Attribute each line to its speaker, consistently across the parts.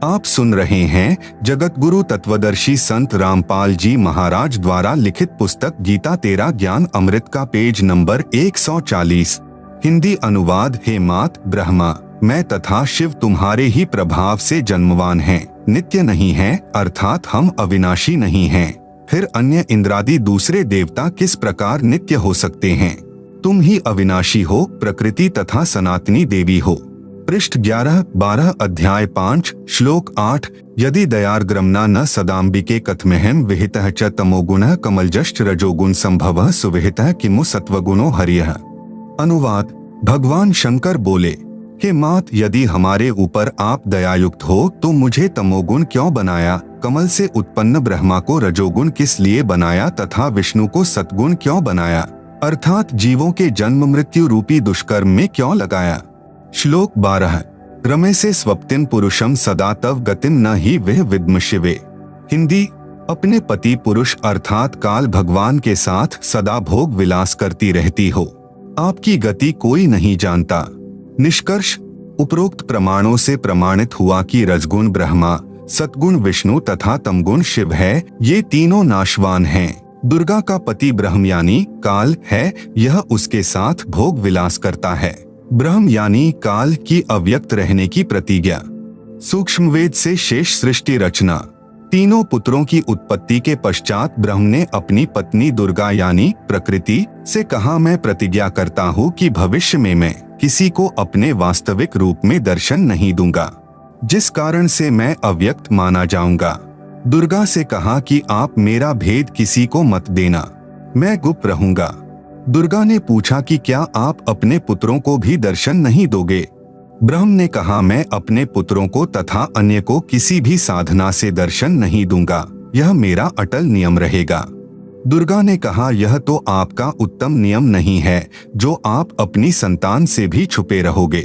Speaker 1: आप सुन रहे हैं जगत गुरु तत्वदर्शी संत रामपाल जी महाराज द्वारा लिखित पुस्तक गीता तेरा ज्ञान अमृत का पेज नंबर 140। हिंदी अनुवाद। हे मात ब्रह्मा, मैं तथा शिव तुम्हारे ही प्रभाव से जन्मवान हैं, नित्य नहीं हैं, अर्थात हम अविनाशी नहीं हैं। फिर अन्य इंद्रादि दूसरे देवता किस प्रकार नित्य हो सकते हैं? तुम ही अविनाशी हो, प्रकृति तथा सनातनी देवी हो। पृष्ठ 11-12 अध्याय 5 श्लोक 8। यदि दयार्ग्रमना न सदाम्बिके कथमेहम विहितः च तमोगुणः कमलजश्च रजोगुण संभवः सुविहितः किमु सत्वगुणो हरियः। अनुवाद। भगवान शंकर बोले, हे मात, यदि हमारे ऊपर आप दयायुक्त हो तो मुझे तमोगुण क्यों बनाया? कमल से उत्पन्न ब्रह्मा को रजोगुण किस लिए बनाया तथा विष्णु को सत्गुण क्यों बनाया, अर्थात जीवों के जन्म मृत्यु रूपी दुष्कर्म में क्यों लगाया? श्लोक 12। रमे से स्वप्तिन पुरुषम सदा तव गतिम न ही वह विद्म शिवे। हिंदी। अपने पति पुरुष अर्थात काल भगवान के साथ सदा भोग विलास करती रहती हो, आपकी गति कोई नहीं जानता। निष्कर्ष। उपरोक्त प्रमाणों से प्रमाणित हुआ कि रजगुण ब्रह्मा, सतगुण विष्णु तथा तमगुण शिव है। ये तीनों नाशवान हैं। दुर्गा का पति ब्रह्म यानी काल है, यह उसके साथ भोग विलास करता है। ब्रह्म यानी काल की अव्यक्त रहने की प्रतिज्ञा। सूक्ष्म वेद से शेष सृष्टि रचना। तीनों पुत्रों की उत्पत्ति के पश्चात ब्रह्म ने अपनी पत्नी दुर्गा यानी प्रकृति से कहा, मैं प्रतिज्ञा करता हूँ कि भविष्य में मैं किसी को अपने वास्तविक रूप में दर्शन नहीं दूंगा, जिस कारण से मैं अव्यक्त माना जाऊंगा। दुर्गा से कहा कि आप मेरा भेद किसी को मत देना, मैं गुप्त रहूंगा। दुर्गा ने पूछा कि क्या आप अपने पुत्रों को भी दर्शन नहीं दोगे? ब्रह्म ने कहा, मैं अपने पुत्रों को तथा अन्य को किसी भी साधना से दर्शन नहीं दूंगा, यह मेरा अटल नियम रहेगा। दुर्गा ने कहा, यह तो आपका उत्तम नियम नहीं है जो आप अपनी संतान से भी छुपे रहोगे।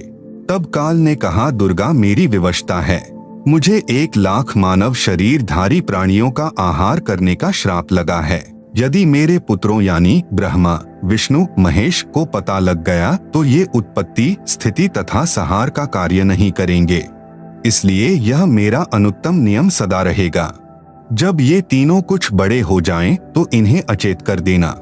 Speaker 1: तब काल ने कहा, दुर्गा मेरी विवशता है, मुझे 1,00,000 मानव शरीरधारी प्राणियों का आहार करने का श्राप लगा है। यदि मेरे पुत्रों यानी ब्रह्मा, विष्णु, महेश को पता लग गया तो ये उत्पत्ति, स्थिति तथा संहार का कार्य नहीं करेंगे, इसलिए यह मेरा अनुत्तम नियम सदा रहेगा। जब ये तीनों कुछ बड़े हो जाएं तो इन्हें अचेत कर देना,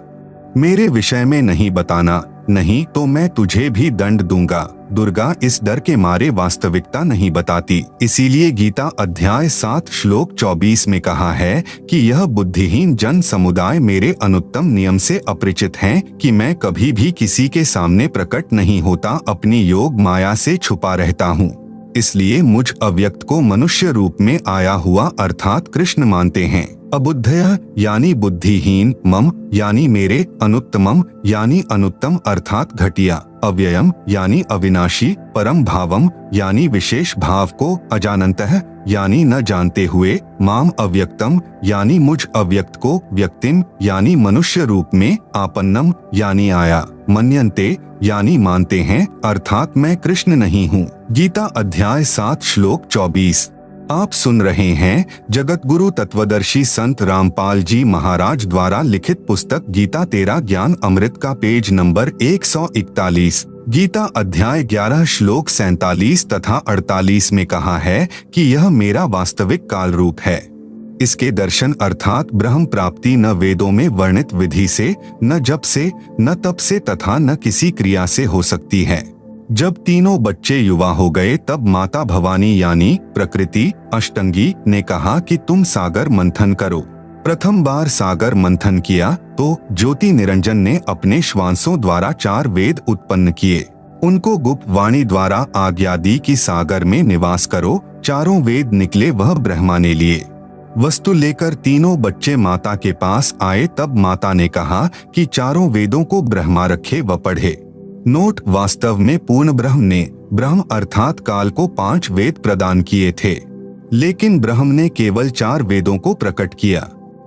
Speaker 1: मेरे विषय में नहीं बताना, नहीं तो मैं तुझे भी दंड दूंगा। दुर्गा इस डर के मारे वास्तविकता नहीं बताती, इसीलिए गीता अध्याय 7 श्लोक 24 में कहा है कि यह बुद्धिहीन जन समुदाय मेरे अनुत्तम नियम से अपरिचित हैं कि मैं कभी भी किसी के सामने प्रकट नहीं होता, अपनी योग माया से छुपा रहता हूँ। इसलिए मुझ अव्यक्त को मनुष्य रूप में आया हुआ अर्थात कृष्ण मानते हैं। अबुद्धयः यानी बुद्धिहीन, मम यानी मेरे, अनुत्तमम यानी अनुत्तम अर्थात घटिया, अव्ययम यानी अविनाशी, परम भावम यानी विशेष भाव को, अजानन्तः यानी न जानते हुए, माम अव्यक्तम यानी मुझ अव्यक्त को, व्यक्तिम यानी मनुष्य रूप में, आपन्नम यानी आया, मन्यन्ते यानी मानते हैं, अर्थात मैं कृष्ण नहीं हूँ। गीता अध्याय 7 श्लोक 24। आप सुन रहे हैं जगत गुरु तत्वदर्शी संत रामपाल जी महाराज द्वारा लिखित पुस्तक गीता तेरा ज्ञान अमृत का पेज नंबर 141। गीता अध्याय 11 श्लोक 47 तथा 48 में कहा है कि यह मेरा वास्तविक काल रूप है। इसके दर्शन अर्थात ब्रह्म प्राप्ति न वेदों में वर्णित विधि से, न जप से, न तप से तथा न किसी क्रिया से हो सकती है। जब तीनों बच्चे युवा हो गए तब माता भवानी यानी प्रकृति अष्टंगी ने कहा कि तुम सागर मंथन करो। प्रथम बार सागर मंथन किया तो ज्योति निरंजन ने अपने श्वासों द्वारा 4 वेद उत्पन्न किए। उनको गुप्त वाणी द्वारा आज्ञा दी कि सागर में निवास करो। 4 वेद निकले, वह ब्रह्मा ने लिए। वस्तु लेकर तीनों बच्चे माता के पास आए, तब माता ने कहा कि 4 वेदों को ब्रह्मा रखे व पढ़े। नोट। वास्तव में पूर्ण ब्रह्म ने ब्रह्म अर्थात काल को 5 वेद प्रदान किए थे, लेकिन ब्रह्म ने केवल 4 वेदों को प्रकट किया,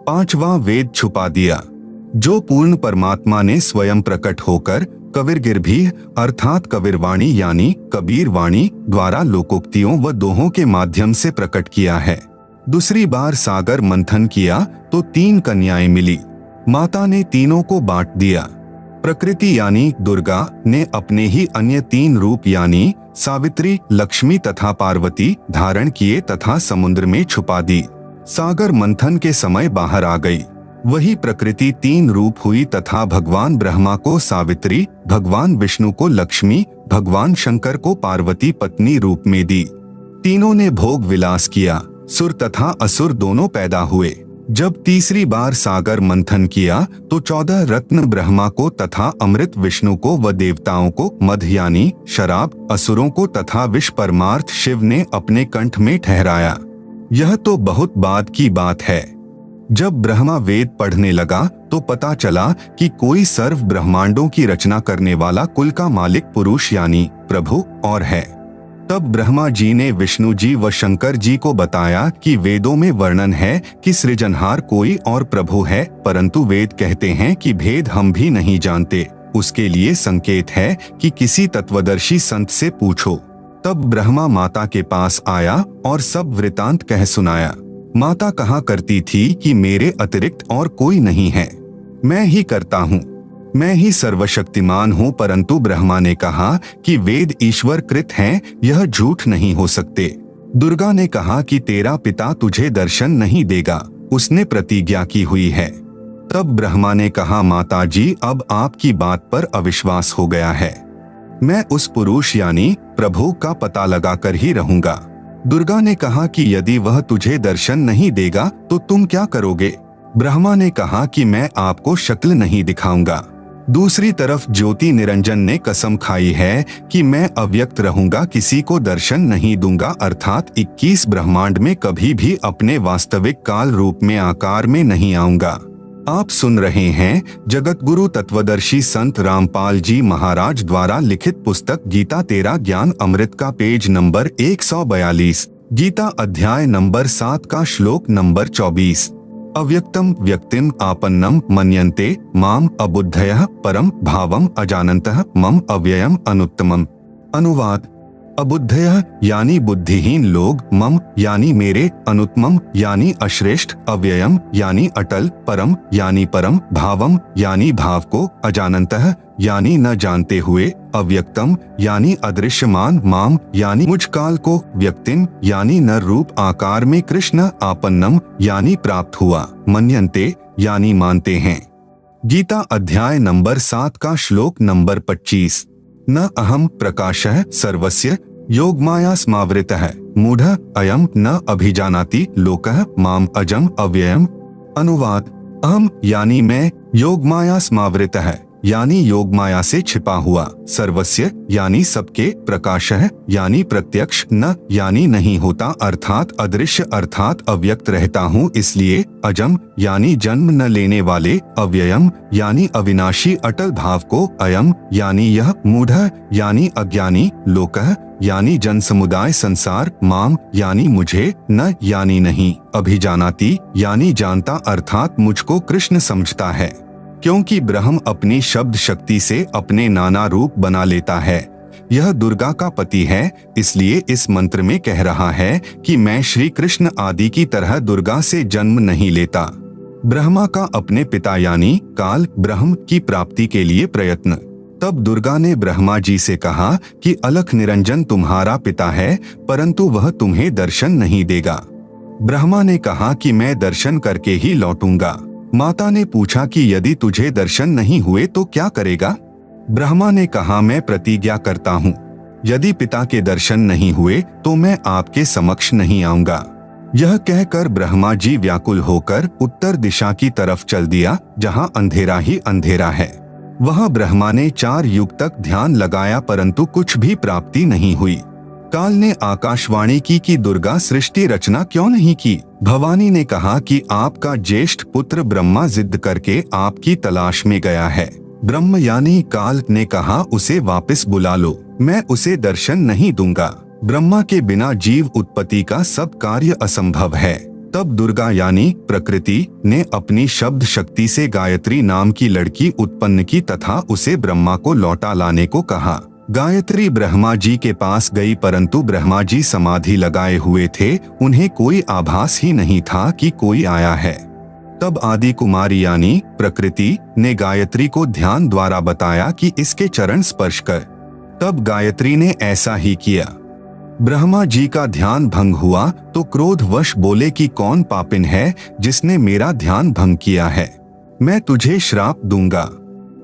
Speaker 1: 5वां वेद छुपा दिया, जो पूर्ण परमात्मा ने स्वयं प्रकट होकर कबीरगिरभी अर्थात कबीरवाणी यानी कबीर वाणी द्वारा लोकोक्तियों व दोहों के माध्यम से प्रकट किया है। दूसरी बार सागर मंथन किया तो 3 कन्याएं मिली। माता ने तीनों को बांट दिया। प्रकृति यानी दुर्गा ने अपने ही अन्य 3 रूप यानी सावित्री, लक्ष्मी तथा पार्वती धारण किए तथा समुद्र में छुपा दी। सागर मंथन के समय बाहर आ गई। वही प्रकृति 3 रूप हुई तथा भगवान ब्रह्मा को सावित्री, भगवान विष्णु को लक्ष्मी, भगवान शंकर को पार्वती पत्नी रूप में दी। तीनों ने भोग विलास किया। सुर तथा असुर दोनों पैदा हुए। जब तीसरी बार सागर मंथन किया तो 14 रत्न ब्रह्मा को तथा अमृत विष्णु को व देवताओं को, मध यानी शराब असुरों को तथा विष परमार्थ शिव ने अपने कंठ में ठहराया। यह तो बहुत बाद की बात है। जब ब्रह्मा वेद पढ़ने लगा तो पता चला कि कोई सर्व ब्रह्मांडों की रचना करने वाला कुल का मालिक पुरुष यानी प्रभु और है। तब ब्रह्मा जी ने विष्णु जी व शंकर जी को बताया कि वेदों में वर्णन है कि सृजनहार कोई और प्रभु है, परंतु वेद कहते हैं कि भेद हम भी नहीं जानते। उसके लिए संकेत है कि किसी तत्वदर्शी संत से पूछो। तब ब्रह्मा माता के पास आया और सब वृतांत कह सुनाया। माता कहा करती थी कि मेरे अतिरिक्त और कोई नहीं है, मैं ही करता हूँ, मैं ही सर्वशक्तिमान हूँ। परंतु ब्रह्मा ने कहा कि वेद ईश्वर कृत हैं, यह झूठ नहीं हो सकते। दुर्गा ने कहा कि तेरा पिता तुझे दर्शन नहीं देगा, उसने प्रतिज्ञा की हुई है। तब ब्रह्मा ने कहा माता जी, अब आपकी बात पर अविश्वास हो गया है। मैं उस पुरुष यानी प्रभु का पता लगाकर ही रहूंगा। दुर्गा ने कहा कि यदि वह तुझे दर्शन नहीं देगा तो तुम क्या करोगे? ब्रह्मा ने कहा कि मैं आपको शक्ल नहीं दिखाऊंगा। दूसरी तरफ ज्योति निरंजन ने कसम खाई है कि मैं अव्यक्त रहूंगा, किसी को दर्शन नहीं दूंगा, अर्थात 21 ब्रह्मांड में कभी भी अपने वास्तविक काल रूप में आकार में नहीं आऊंगा। आप सुन रहे हैं जगत गुरु तत्वदर्शी संत रामपाल जी महाराज द्वारा लिखित पुस्तक गीता तेरा ज्ञान अमृत का पेज नंबर 142, गीता अध्याय नंबर 7 का श्लोक नंबर 24। अव्यक्तम व्यक्तिम आपन्नम मन्यन्ते माम अबुद्धयः परम भावम अजानन्तः मम अव्ययम अनुत्तमम। अनुवाद: अबुद्धयः यानी बुद्धिहीन लोग, मम यानी मेरे, अनुत्तमम यानी अश्रेष्ठ, अव्ययम यानी अटल, परम यानी परम, भावम यानी भाव को, अजानन्तः यानी न जानते हुए, अव्यक्तम यानी अदृश्यमान, माम यानी मुझ काल को, व्यक्तिम यानी नर रूप आकार में, कृष्ण आपन्नम यानी प्राप्त हुआ, मन्यन्ते यानी मानते हैं। गीता अध्याय नंबर 7 का श्लोक नंबर 25। न अहम प्रकाशः सर्वस्य योगमाया स्मावृतः मूढ़ः अयम न अभिजानाति लोकः माम अजम अव्ययम। अनुवाद: अहम यानी मैं, योगमाया स्मावृतः यानी योग माया से छिपा हुआ, सर्वस्य यानी सबके, प्रकाशः यानी प्रत्यक्ष, न यानी नहीं होता अर्थात अदृश्य अर्थात अव्यक्त रहता हूँ इसलिए, अजम यानी जन्म न लेने वाले, अव्ययम यानी अविनाशी अटल भाव को, अयम यानी यह, मूढ़ः यानी अज्ञानी, लोकः यानी जन समुदाय संसार, माम यानी मुझे, न यानी नहीं, अभिजानाति यानी जानता अर्थात मुझको कृष्ण समझता है। क्योंकि ब्रह्म अपनी शब्द शक्ति से अपने नाना रूप बना लेता है। यह दुर्गा का पति है, इसलिए इस मंत्र में कह रहा है कि मैं श्री कृष्ण आदि की तरह दुर्गा से जन्म नहीं लेता। ब्रह्मा का अपने पिता यानी काल ब्रह्म की प्राप्ति के लिए प्रयत्न। तब दुर्गा ने ब्रह्मा जी से कहा कि अलख निरंजन तुम्हारा पिता है, परंतु वह तुम्हें दर्शन नहीं देगा। ब्रह्मा ने कहा कि मैं दर्शन करके ही लौटूंगा। माता ने पूछा कि यदि तुझे दर्शन नहीं हुए तो क्या करेगा? ब्रह्मा ने कहा मैं प्रतिज्ञा करता हूँ, यदि पिता के दर्शन नहीं हुए तो मैं आपके समक्ष नहीं आऊंगा। यह कहकर ब्रह्मा जी व्याकुल होकर उत्तर दिशा की तरफ चल दिया, जहाँ अंधेरा ही अंधेरा है। वहाँ ब्रह्मा ने 4 युग तक ध्यान लगाया परंतु कुछ भी प्राप्ति नहीं हुई। काल ने आकाशवाणी की कि दुर्गा सृष्टि रचना क्यों नहीं की? भवानी ने कहा कि आपका ज्येष्ठ पुत्र ब्रह्मा जिद करके आपकी तलाश में गया है। ब्रह्म यानी काल ने कहा उसे वापस बुला लो, मैं उसे दर्शन नहीं दूंगा। ब्रह्मा के बिना जीव उत्पत्ति का सब कार्य असंभव है। तब दुर्गा यानी प्रकृति ने अपनी शब्द शक्ति से गायत्री नाम की लड़की उत्पन्न की तथा उसे ब्रह्मा को लौटा लाने को कहा। गायत्री ब्रह्मा जी के पास गई परंतु ब्रह्मा जी समाधि लगाए हुए थे, उन्हें कोई आभास ही नहीं था कि कोई आया है। तब आदि कुमारी यानी प्रकृति ने गायत्री को ध्यान द्वारा बताया कि इसके चरण स्पर्श कर। तब गायत्री ने ऐसा ही किया। ब्रह्मा जी का ध्यान भंग हुआ तो क्रोधवश बोले कि कौन पापिन है जिसने मेरा ध्यान भंग किया है, मैं तुझे श्राप दूंगा।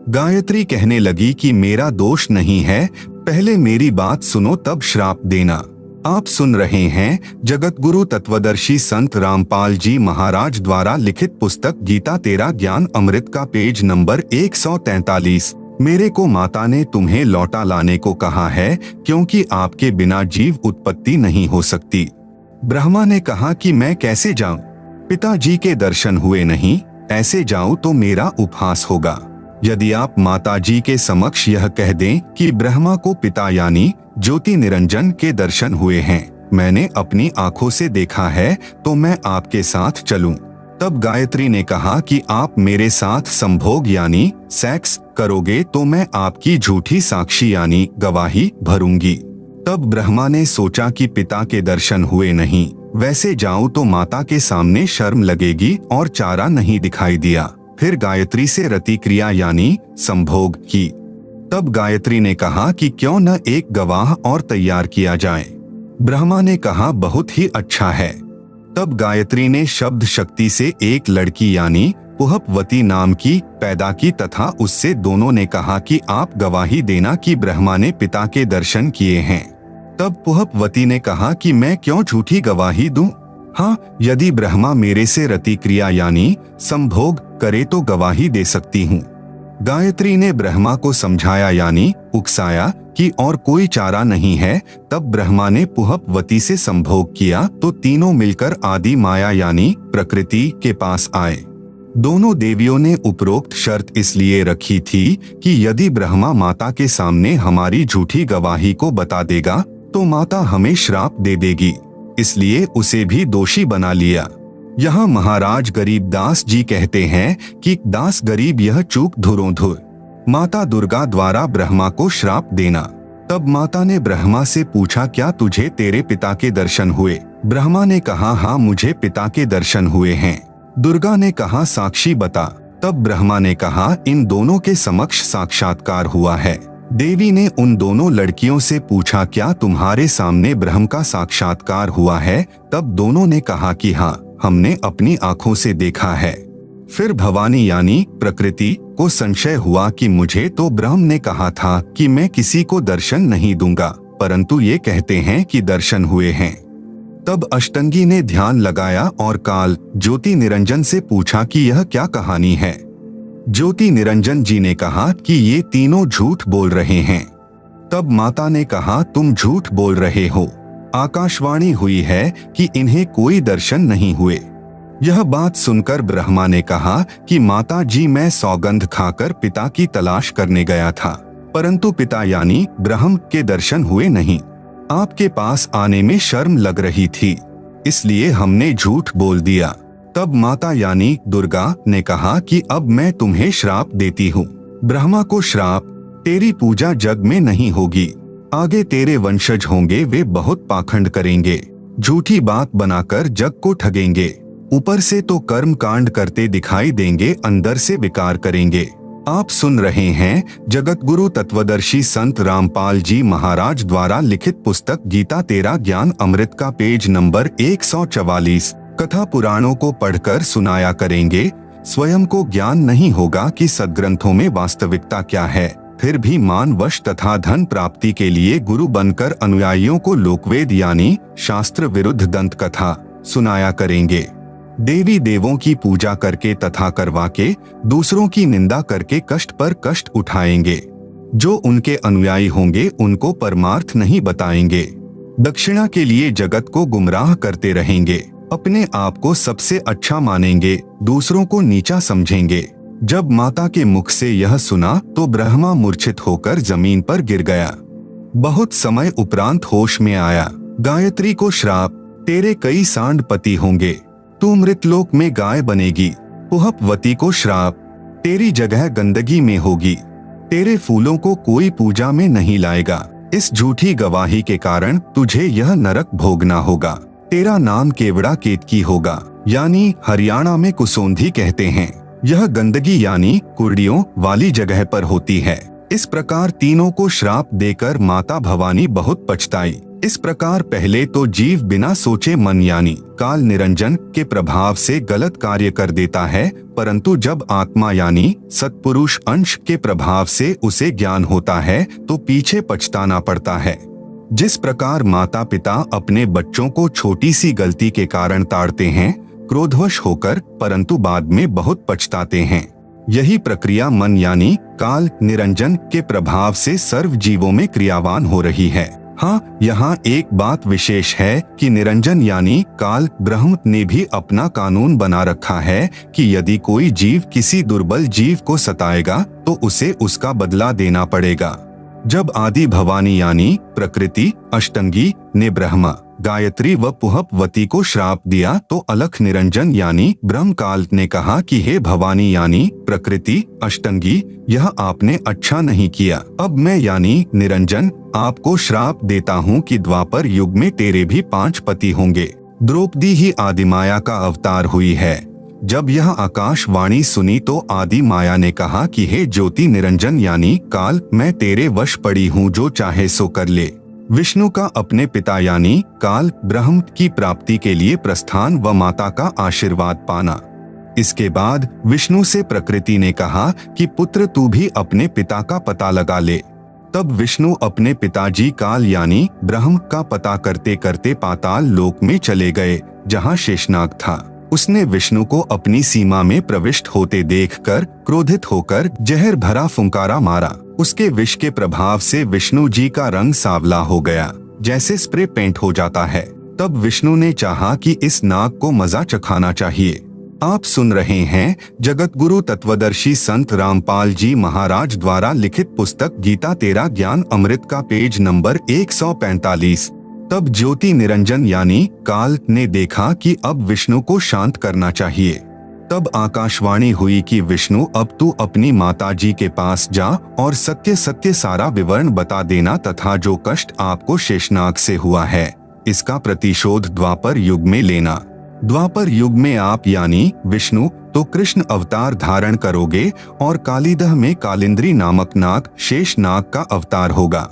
Speaker 1: गायत्री कहने लगी कि मेरा दोष नहीं है, पहले मेरी बात सुनो तब श्राप देना। आप सुन रहे हैं जगत गुरु तत्वदर्शी संत रामपाल जी महाराज द्वारा लिखित पुस्तक गीता तेरा ज्ञान अमृत का पेज नंबर 143। मेरे को माता ने तुम्हें लौटा लाने को कहा है क्योंकि आपके बिना जीव उत्पत्ति नहीं हो सकती। ब्रह्मा ने कहा कि मैं कैसे जाऊं, पिताजी के दर्शन हुए नहीं, ऐसे जाऊं तो मेरा उपहास होगा। यदि आप माता जी के समक्ष यह कह दें कि ब्रह्मा को पिता यानी ज्योति निरंजन के दर्शन हुए हैं, मैंने अपनी आंखों से देखा है, तो मैं आपके साथ चलूं। तब गायत्री ने कहा कि आप मेरे साथ संभोग यानी सेक्स करोगे तो मैं आपकी झूठी साक्षी यानी गवाही भरूंगी। तब ब्रह्मा ने सोचा कि पिता के दर्शन हुए नहीं, वैसे जाऊं तो माता के सामने शर्म लगेगी और चारा नहीं दिखाई दिया। फिर गायत्री से रति क्रिया यानी संभोग की। तब गायत्री ने कहा कि क्यों न एक गवाह और तैयार किया जाए। ब्रह्मा ने कहा बहुत ही अच्छा है। तब गायत्री ने शब्द शक्ति से एक लड़की यानी पुहपवती नाम की पैदा की तथा उससे दोनों ने कहा कि आप गवाही देना कि ब्रह्मा ने पिता के दर्शन किए हैं। तब पुहपवती ने कहा कि मैं क्यों झूठी गवाही दूं? हाँ, यदि ब्रह्मा मेरे से रति क्रिया यानी संभोग करे तो गवाही दे सकती हूँ। गायत्री ने ब्रह्मा को समझाया यानी उकसाया कि और कोई चारा नहीं है। तब ब्रह्मा ने पुहपवती से संभोग किया तो तीनों मिलकर आदि माया यानी प्रकृति के पास आए। दोनों देवियों ने उपरोक्त शर्त इसलिए रखी थी कि यदि ब्रह्मा माता के सामने हमारी झूठी गवाही को बता देगा तो माता हमें श्राप दे देगी, इसलिए उसे भी दोषी बना लिया। यहाँ महाराज गरीब दास जी कहते हैं कि दास गरीब यह चूक धुरोधुर, माता दुर्गा द्वारा ब्रह्मा को श्राप देना। तब माता ने ब्रह्मा से पूछा क्या तुझे तेरे पिता के दर्शन हुए? ब्रह्मा ने कहा हाँ मुझे पिता के दर्शन हुए हैं। दुर्गा ने कहा साक्षी बता। तब ब्रह्मा ने कहा इन दोनों के समक्ष साक्षात्कार हुआ है। देवी ने उन दोनों लड़कियों से पूछा क्या तुम्हारे सामने ब्रह्म का साक्षात्कार हुआ है? तब दोनों ने कहा कि हाँ, हमने अपनी आंखों से देखा है। फिर भवानी यानी प्रकृति को संशय हुआ कि मुझे तो ब्रह्म ने कहा था कि मैं किसी को दर्शन नहीं दूंगा, परंतु ये कहते हैं कि दर्शन हुए हैं। तब अष्टंगी ने ध्यान लगाया और काल ज्योति निरंजन से पूछा कि यह क्या कहानी है। ज्योति निरंजन जी ने कहा कि ये तीनों झूठ बोल रहे हैं। तब माता ने कहा तुम झूठ बोल रहे हो, आकाशवाणी हुई है कि इन्हें कोई दर्शन नहीं हुए। यह बात सुनकर ब्रह्मा ने कहा कि माता जी मैं सौगंध खाकर पिता की तलाश करने गया था, परंतु पिता यानी ब्रह्म के दर्शन हुए नहीं। आपके पास आने में शर्म लग रही थी, इसलिए हमने झूठ बोल दिया। तब माता यानी दुर्गा ने कहा कि अब मैं तुम्हें श्राप देती हूँ। ब्रह्मा को श्राप, तेरी पूजा जग में नहीं होगी, आगे तेरे वंशज होंगे वे बहुत पाखंड करेंगे, झूठी बात बनाकर जग को ठगेंगे, ऊपर से तो कर्म कांड करते दिखाई देंगे, अंदर से विकार करेंगे। आप सुन रहे हैं जगत गुरु तत्वदर्शी संत रामपाल जी महाराज द्वारा लिखित पुस्तक गीता तेरा ज्ञान अमृत का पेज नंबर 144। कथा पुराणों को पढ़कर सुनाया करेंगे, स्वयं को ज्ञान नहीं होगा कि सद्ग्रंथों में वास्तविकता क्या है। फिर भी मानवश तथा धन प्राप्ति के लिए गुरु बनकर अनुयायियों को लोकवेद यानी शास्त्र विरुद्ध दंत कथा सुनाया करेंगे। देवी देवों की पूजा करके तथा करवा के दूसरों की निंदा करके कष्ट पर कष्ट उठाएंगे। जो उनके अनुयायी होंगे उनको परमार्थ नहीं बताएंगे, दक्षिणा के लिए जगत को गुमराह करते रहेंगे, अपने आप को सबसे अच्छा मानेंगे, दूसरों को नीचा समझेंगे। जब माता के मुख से यह सुना तो ब्रह्मा मूर्छित होकर जमीन पर गिर गया। बहुत समय उपरांत होश में आया। गायत्री को श्राप, तेरे कई सांड पति होंगे, तू मृतलोक में गाय बनेगी। पुहपवती को श्राप, तेरी जगह गंदगी में होगी, तेरे फूलों को कोई पूजा में नहीं लाएगा। इस झूठी गवाही के कारण तुझे यह नरक भोगना होगा। तेरा नाम केवड़ा केतकी होगा, यानी हरियाणा में कुसोंधी कहते हैं। यह गंदगी यानी कुर्डियों वाली जगह पर होती है। इस प्रकार तीनों को श्राप देकर माता भवानी बहुत पछताई। इस प्रकार पहले तो जीव बिना सोचे मन यानी काल निरंजन के प्रभाव से गलत कार्य कर देता है, परंतु जब आत्मा यानी सत्पुरुष अंश के प्रभाव से उसे ज्ञान होता है तो पीछे पछताना पड़ता है। जिस प्रकार माता पिता अपने बच्चों को छोटी सी गलती के कारण ताड़ते हैं क्रोधवश होकर, परंतु बाद में बहुत पछताते हैं, यही प्रक्रिया मन यानी काल निरंजन के प्रभाव से सर्व जीवों में क्रियावान हो रही है। हाँ, यहाँ एक बात विशेष है कि निरंजन यानी काल ब्रह्म ने भी अपना कानून बना रखा है कि यदि कोई जीव किसी दुर्बल जीव को सताएगा तो उसे उसका बदला देना पड़ेगा। जब आदि भवानी यानी प्रकृति अष्टंगी ने ब्रह्मा गायत्री व पुहपवती को श्राप दिया तो अलख निरंजन यानी ब्रह्मकाल ने कहा कि हे भवानी यानी प्रकृति अष्टंगी, यह आपने अच्छा नहीं किया। अब मैं यानी निरंजन आपको श्राप देता हूँ कि द्वापर युग में तेरे भी 5 पति होंगे। द्रौपदी ही आदिमाया का अवतार हुई है। जब यह आकाशवाणी सुनी तो आदि माया ने कहा कि हे ज्योति निरंजन यानी काल, मैं तेरे वश पड़ी हूँ, जो चाहे सो कर ले। विष्णु का अपने पिता यानी काल ब्रह्म की प्राप्ति के लिए प्रस्थान व माता का आशीर्वाद पाना। इसके बाद विष्णु से प्रकृति ने कहा कि पुत्र तू भी अपने पिता का पता लगा ले। तब विष्णु अपने पिताजी काल यानी ब्रह्म का पता करते करते पाताल लोक में चले गए, जहाँ शेषनाग था। उसने विष्णु को अपनी सीमा में प्रविष्ट होते देखकर क्रोधित होकर जहर भरा फुंकारा मारा। उसके विष के प्रभाव से विष्णु जी का रंग सांवला हो गया, जैसे स्प्रे पेंट हो जाता है। तब विष्णु ने चाहा कि इस नाग को मजा चखाना चाहिए। आप सुन रहे हैं जगत गुरु तत्वदर्शी संत रामपाल जी महाराज द्वारा लिखित पुस्तक गीता तेरा ज्ञान अमृत का पेज नंबर 145। तब ज्योति निरंजन यानी काल ने देखा कि अब विष्णु को शांत करना चाहिए। तब आकाशवाणी हुई कि विष्णु अब तू अपनी माता जी के पास जा और सत्य सत्य सारा विवरण बता देना, तथा जो कष्ट आपको शेषनाग से हुआ है इसका प्रतिशोध द्वापर युग में लेना। द्वापर युग में आप यानी विष्णु तो कृष्ण अवतार धारण करोगे और कालीदह में कालिंद्री नामक नाग शेषनाग का अवतार होगा।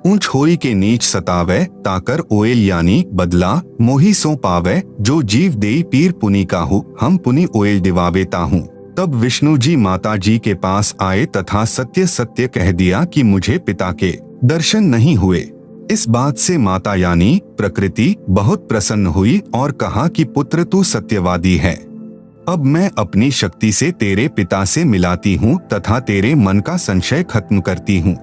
Speaker 1: ऊंच होई के नीच सतावे ताकर ओएल यानी बदला मोही सो पावे, जो जीव देई पीर पुनि काहू हम पुनि ओएल दिवावे ताहू। तब विष्णु जी माता जी के पास आए तथा सत्य सत्य कह दिया कि मुझे पिता के दर्शन नहीं हुए। इस बात से माता यानी प्रकृति बहुत प्रसन्न हुई और कहा कि पुत्र तू सत्यवादी है। अब मैं अपनी शक्ति से तेरे पिता से मिलाती हूँ तथा तेरे मन का संशय खत्म करती हूँ।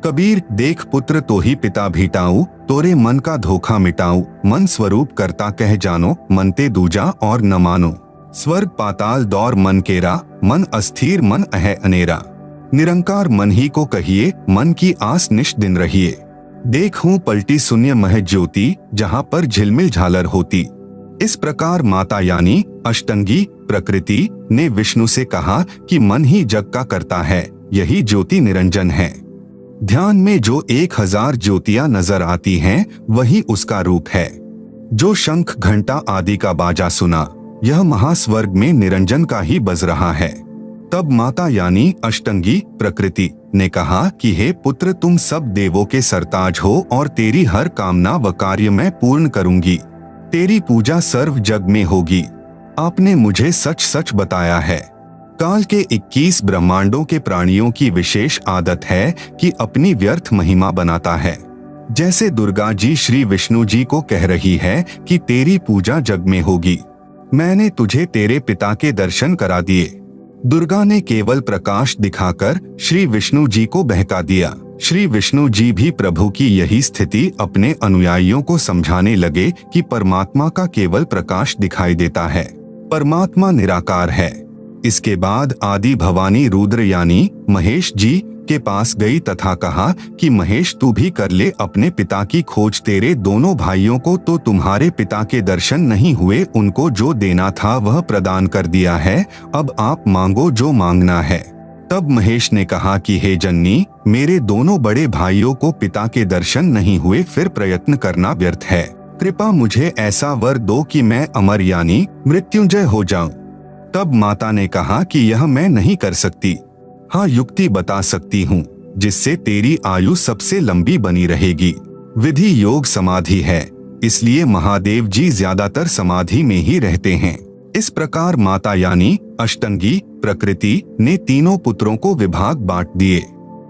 Speaker 1: कबीर देख पुत्र तो ही पिता भीटाऊ, तोरे मन का धोखा मिटाऊ। मन स्वरूप करता कह जानो, मनते दूजा और न मानो। स्वर्ग पाताल दौर मन केरा, मन अस्थिर मन अह अनेरा। निरंकार मन ही को कहिए, मन की आस निश दिन रहिए। देखूं पलटी शून्य मह ज्योति, जहाँ पर झिलमिल झालर होती। इस प्रकार माता यानी अष्टंगी प्रकृति ने विष्णु से कहा कि मन ही जग का करता है, यही ज्योति निरंजन है। ध्यान में जो 1000 ज्योतियां नजर आती हैं, वही उसका रूप है। जो शंख घंटा आदि का बाजा सुना, यह महास्वर्ग में निरंजन का ही बज रहा है। तब माता यानी अष्टंगी प्रकृति ने कहा कि हे पुत्र, तुम सब देवों के सरताज हो और तेरी हर कामना व कार्य मैं पूर्ण करूंगी। तेरी पूजा सर्व जग में होगी। आपने मुझे सच सच बताया है। काल के 21 ब्रह्मांडों के प्राणियों की विशेष आदत है कि अपनी व्यर्थ महिमा बनाता है। जैसे दुर्गा जी श्री विष्णु जी को कह रही है कि तेरी पूजा जग में होगी। मैंने तुझे तेरे पिता के दर्शन करा दिए। दुर्गा ने केवल प्रकाश दिखाकर श्री विष्णु जी को बहका दिया। श्री विष्णु जी भी प्रभु की यही स्थिति अपने अनुयायियों को समझाने लगे कि परमात्मा का केवल प्रकाश दिखाई देता है, परमात्मा निराकार है। इसके बाद आदि भवानी रुद्र यानी महेश जी के पास गई तथा कहा कि महेश तू भी कर ले अपने पिता की खोज। तेरे दोनों भाइयों को तो तुम्हारे पिता के दर्शन नहीं हुए, उनको जो देना था वह प्रदान कर दिया है, अब आप मांगो जो मांगना है। तब महेश ने कहा कि हे जननी, मेरे दोनों बड़े भाइयों को पिता के दर्शन नहीं हुए, फिर प्रयत्न करना व्यर्थ है। कृपा मुझे ऐसा वर दो कि मैं अमर यानी मृत्युंजय हो जाऊं। तब माता ने कहा कि यह मैं नहीं कर सकती। हाँ, युक्ति बता सकती हूँ। जिससे तेरी आयु सबसे लंबी बनी रहेगी। विधि योग समाधि है, इसलिए महादेव जी ज्यादातर समाधि में ही रहते हैं। इस प्रकार माता यानी अष्टंगी प्रकृति ने तीनों पुत्रों को विभाग बांट दिए।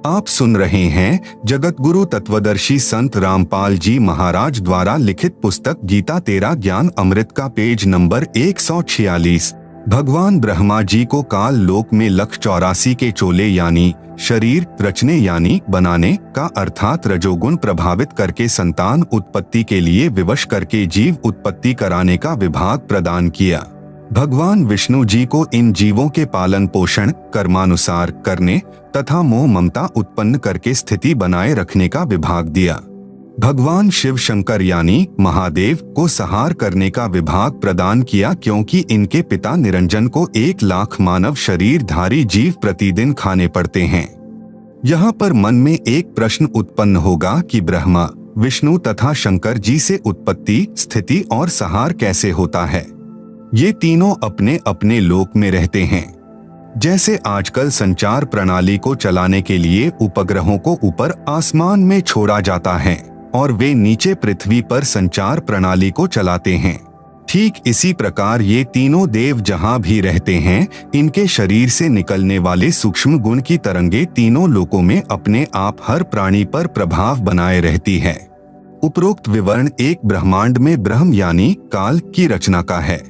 Speaker 1: आप सुन रहे हैं जगत गुरु तत्वदर्शी संत रामपाल जी महाराज द्वारा लिखित पुस्तक गीता तेरा ज्ञान अमृत का पेज नंबर 146। भगवान ब्रह्मा जी को काल लोक में 184 के चोले यानी शरीर रचने यानी बनाने का अर्थात रजोगुण प्रभावित करके संतान उत्पत्ति के लिए विवश करके जीव उत्पत्ति कराने का विभाग प्रदान किया। भगवान विष्णु जी को इन जीवों के पालन पोषण कर्मानुसार करने तथा मोह ममता उत्पन्न करके स्थिति बनाए रखने का विभाग दिया। भगवान शिव शंकर यानी महादेव को संहार करने का विभाग प्रदान किया, क्योंकि इनके पिता निरंजन को 1 लाख मानव शरीरधारी जीव प्रतिदिन खाने पड़ते हैं। यहाँ पर मन में एक प्रश्न उत्पन्न होगा कि ब्रह्मा विष्णु तथा शंकर जी से उत्पत्ति स्थिति और संहार कैसे होता है। ये तीनों अपने अपने लोक में रहते हैं। जैसे आजकल संचार प्रणाली को चलाने के लिए उपग्रहों को ऊपर आसमान में छोड़ा जाता है और वे नीचे पृथ्वी पर संचार प्रणाली को चलाते हैं, ठीक इसी प्रकार ये तीनों देव जहां भी रहते हैं, इनके शरीर से निकलने वाले सूक्ष्म गुण की तरंगे तीनों लोकों में अपने आप हर प्राणी पर प्रभाव बनाए रहती है। उपरोक्त विवरण एक ब्रह्मांड में ब्रह्म यानी काल की रचना का है।